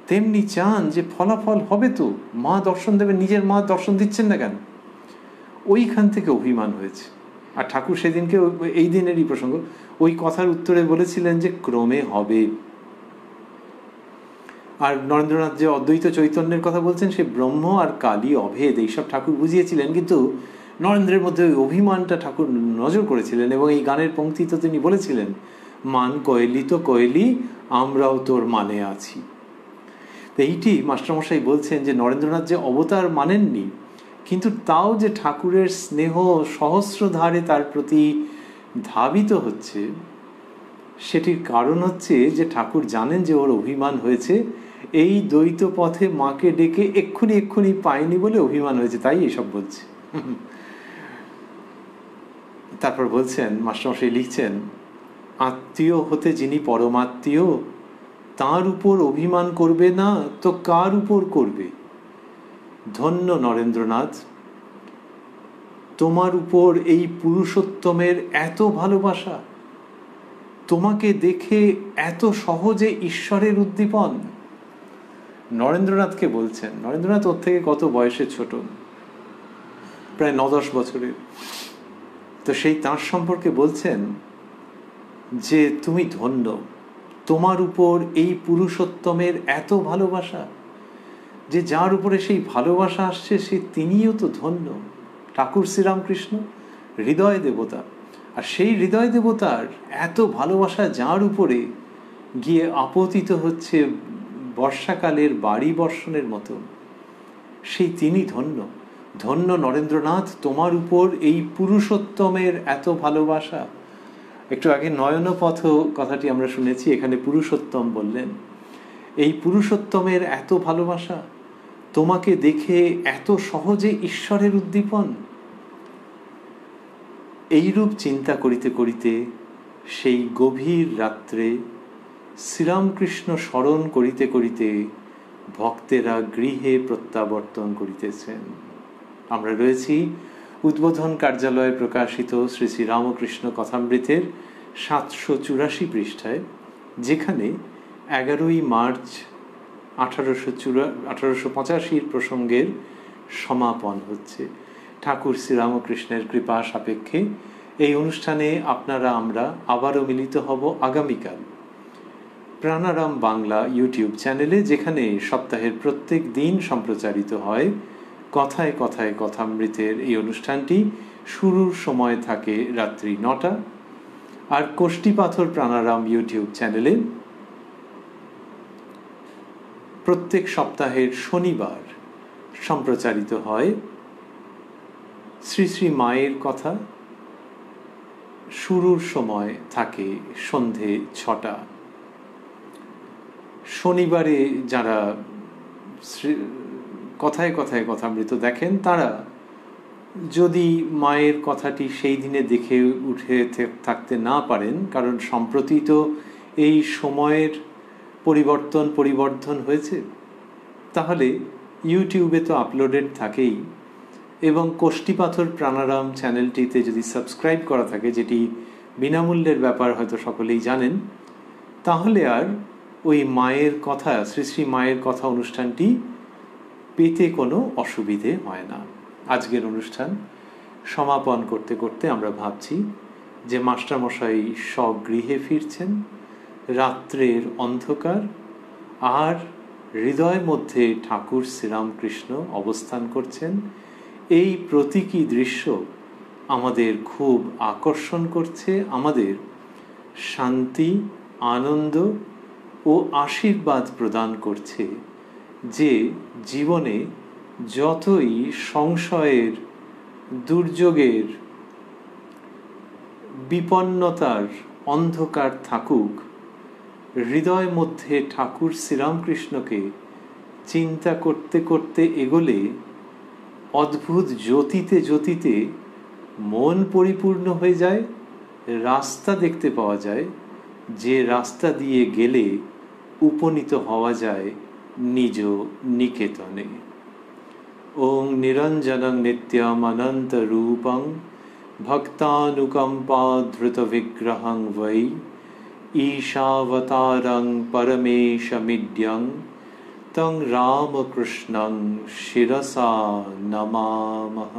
তেমনি চান যে ফলাফল হবে তো, মা দর্শন দেবেন, নিজের মা দর্শন দিচ্ছেন না কেন? ওইখান থেকে অভিমান হয়েছে। আর ঠাকুর সেদিনকে, এই দিনেরই প্রসঙ্গ, ওই কথার উত্তরে বলেছিলেন যে ক্রমে হবে। আর নরেন্দ্রনাথ যে অদ্বৈত চৈতন্যের কথা বলছেন, সে ব্রহ্ম আর কালী অভেদ, এইসব ঠাকুর বুঝিয়েছিলেন, কিন্তু নরেন্দ্রের মধ্যে ওই অভিমানটা ঠাকুর নজর করেছিলেন। এবং এই গানের পংক্তি তো তিনি বলেছিলেন, মান কয়েলি তো কয়েলি, আমরাও তোর মানে আছি। তো এইটি মাস্টারমশাই বলছেন যে নরেন্দ্রনাথ যে অবতার মানেননি, কিন্তু তাও যে ঠাকুরের স্নেহ সহস্রধারে তার প্রতি ধাবিত হচ্ছে, সেটির কারণ হচ্ছে যে ঠাকুর জানেন যে ওর অভিমান হয়েছে, এই দ্বৈত পথে মাকে ডেকে এক্ষুনি পায়নি বলে অভিমান হয়েছে, তাই এসব বলছে। তারপর বলছেন, মাস্টারমশাই লিখছেন, আত্মীয় হতে যিনি পরমাত্মীয়, তার উপর অভিমান করবে না তো কার উপর করবে? ধন্য নরেন্দ্রনাথ, তোমার উপর এই পুরুষোত্তমের এত ভালোবাসা, তোমাকে দেখে এত সহজে ঈশ্বরের উদ্দীপন। নরেন্দ্রনাথকে বলছেন, নরেন্দ্রনাথ ওর থেকে কত বয়সে ছোট, প্রায় 9-10 বছরের। তো সেই তাঁর সম্পর্কে বলছেন যে তুমি ধন্য, তোমার উপর এই পুরুষোত্তমের এত ভালোবাসা, যে যার উপরে সেই ভালোবাসা আসছে সে তিনিও তো ধন্য। ঠাকুর শ্রীরামকৃষ্ণ হৃদয় দেবতা, আর সেই হৃদয় দেবতার এত ভালোবাসা যার উপরে গিয়ে আপতিত হচ্ছে বর্ষাকালের বাড়ি বর্ষণের মতো, সেই তিনি ধন্য। ধন্য নরেন্দ্রনাথ, তোমার উপর এই পুরুষোত্তমের এত ভালোবাসা। একটু আগে নয়নপথ কথাটি আমরা শুনেছি, এখানে পুরুষোত্তম বললেন। এই পুরুষোত্তমের এত ভালোবাসা, তোমাকে দেখে এত সহজে ঈশ্বরের উদ্দীপন। এইরূপ চিন্তা করিতে করিতে সেই গভীর রাত্রে শ্রীরামকৃষ্ণ স্মরণ করিতে করিতে ভক্তেরা গৃহে প্রত্যাবর্তন করিতেছেন। আমরা রয়েছি উদ্বোধন কার্যালয়ে প্রকাশিত শ্রী শ্রী রামকৃষ্ণ কথামৃতের 784 পৃষ্ঠায়, যেখানে 11ই মার্চ 1885 প্রসঙ্গের সমাপন হচ্ছে। ঠাকুর শ্রীরামকৃষ্ণের কৃপা সাপেক্ষে এই অনুষ্ঠানে আপনারা আমরা আবারও মিলিত হব আগামীকাল প্রাণারাম বাংলা ইউটিউব চ্যানেলে, যেখানে সপ্তাহের প্রত্যেক দিন সম্প্রচারিত হয় কথায় কথায় কথামৃতের এই অনুষ্ঠানটি। শুরুর সময় থাকে রাত্রি 9টা। আর কোষ্ঠীপাথর প্রাণারাম ইউটিউব চ্যানেলে প্রত্যেক সপ্তাহের শনিবার সম্প্রচারিত হয় শ্রী শ্রী মায়ের কথা। শুরুর সময় থাকে সন্ধে 6টা। শনিবারে যারা কথায় কথায় কথামৃত দেখেন, তারা যদি মায়ের কথাটি সেই দিনে দেখে উঠে থাকতে না পারেন, কারণ সম্প্রতি তো এই সময়ের পরিবর্ধন হয়েছে, তাহলে ইউটিউবে তো আপলোডেড থাকেই। এবং কোষ্ঠীপাথর প্রাণারাম চ্যানেলটিতে যদি সাবস্ক্রাইব করা থাকে, যেটি বিনামূল্যের ব্যাপার, হয়তো সকলেই জানেন, তাহলে আর ওই মায়ের কথা, শ্রী শ্রী মায়ের কথা অনুষ্ঠানটি পেতে কোনো অসুবিধে হয় না। আজকের অনুষ্ঠান সমাপন করতে করতে আমরা ভাবছি যে মাস্টারমশাই স্বগৃহে ফিরছেন, রাত্রের অন্ধকার, আর হৃদয় মধ্যে ঠাকুর শ্রীরামকৃষ্ণ অবস্থান করছেন। এই প্রতীকী দৃশ্য আমাদের খুব আকর্ষণ করছে, আমাদের শান্তি, আনন্দ ও আশীর্বাদ প্রদান করছে যে জীবনে যতই সংশয়ের, দুর্যোগের, বিপন্নতার অন্ধকার থাকুক, হৃদয় মধ্যে ঠাকুর শ্রীরামকৃষ্ণকে চিন্তা করতে করতে এগোলে অদ্ভুত জ্যোতিতে জ্যোতিতে মন পরিপূর্ণ হয়ে যায়, রাস্তা দেখতে পাওয়া যায়, যে রাস্তা দিয়ে গেলে উপনীত হওয়া যায় নিজ নিকেতনে। ওং নিরঞ্জনং নিত্যম অনন্ত রূপং ভক্তানুকম্পা ধৃত বিগ্রহং বৈ ঈশাবতারং পরমেশমিড্যং তং রামকৃষ্ণং শিরসা নমামহ।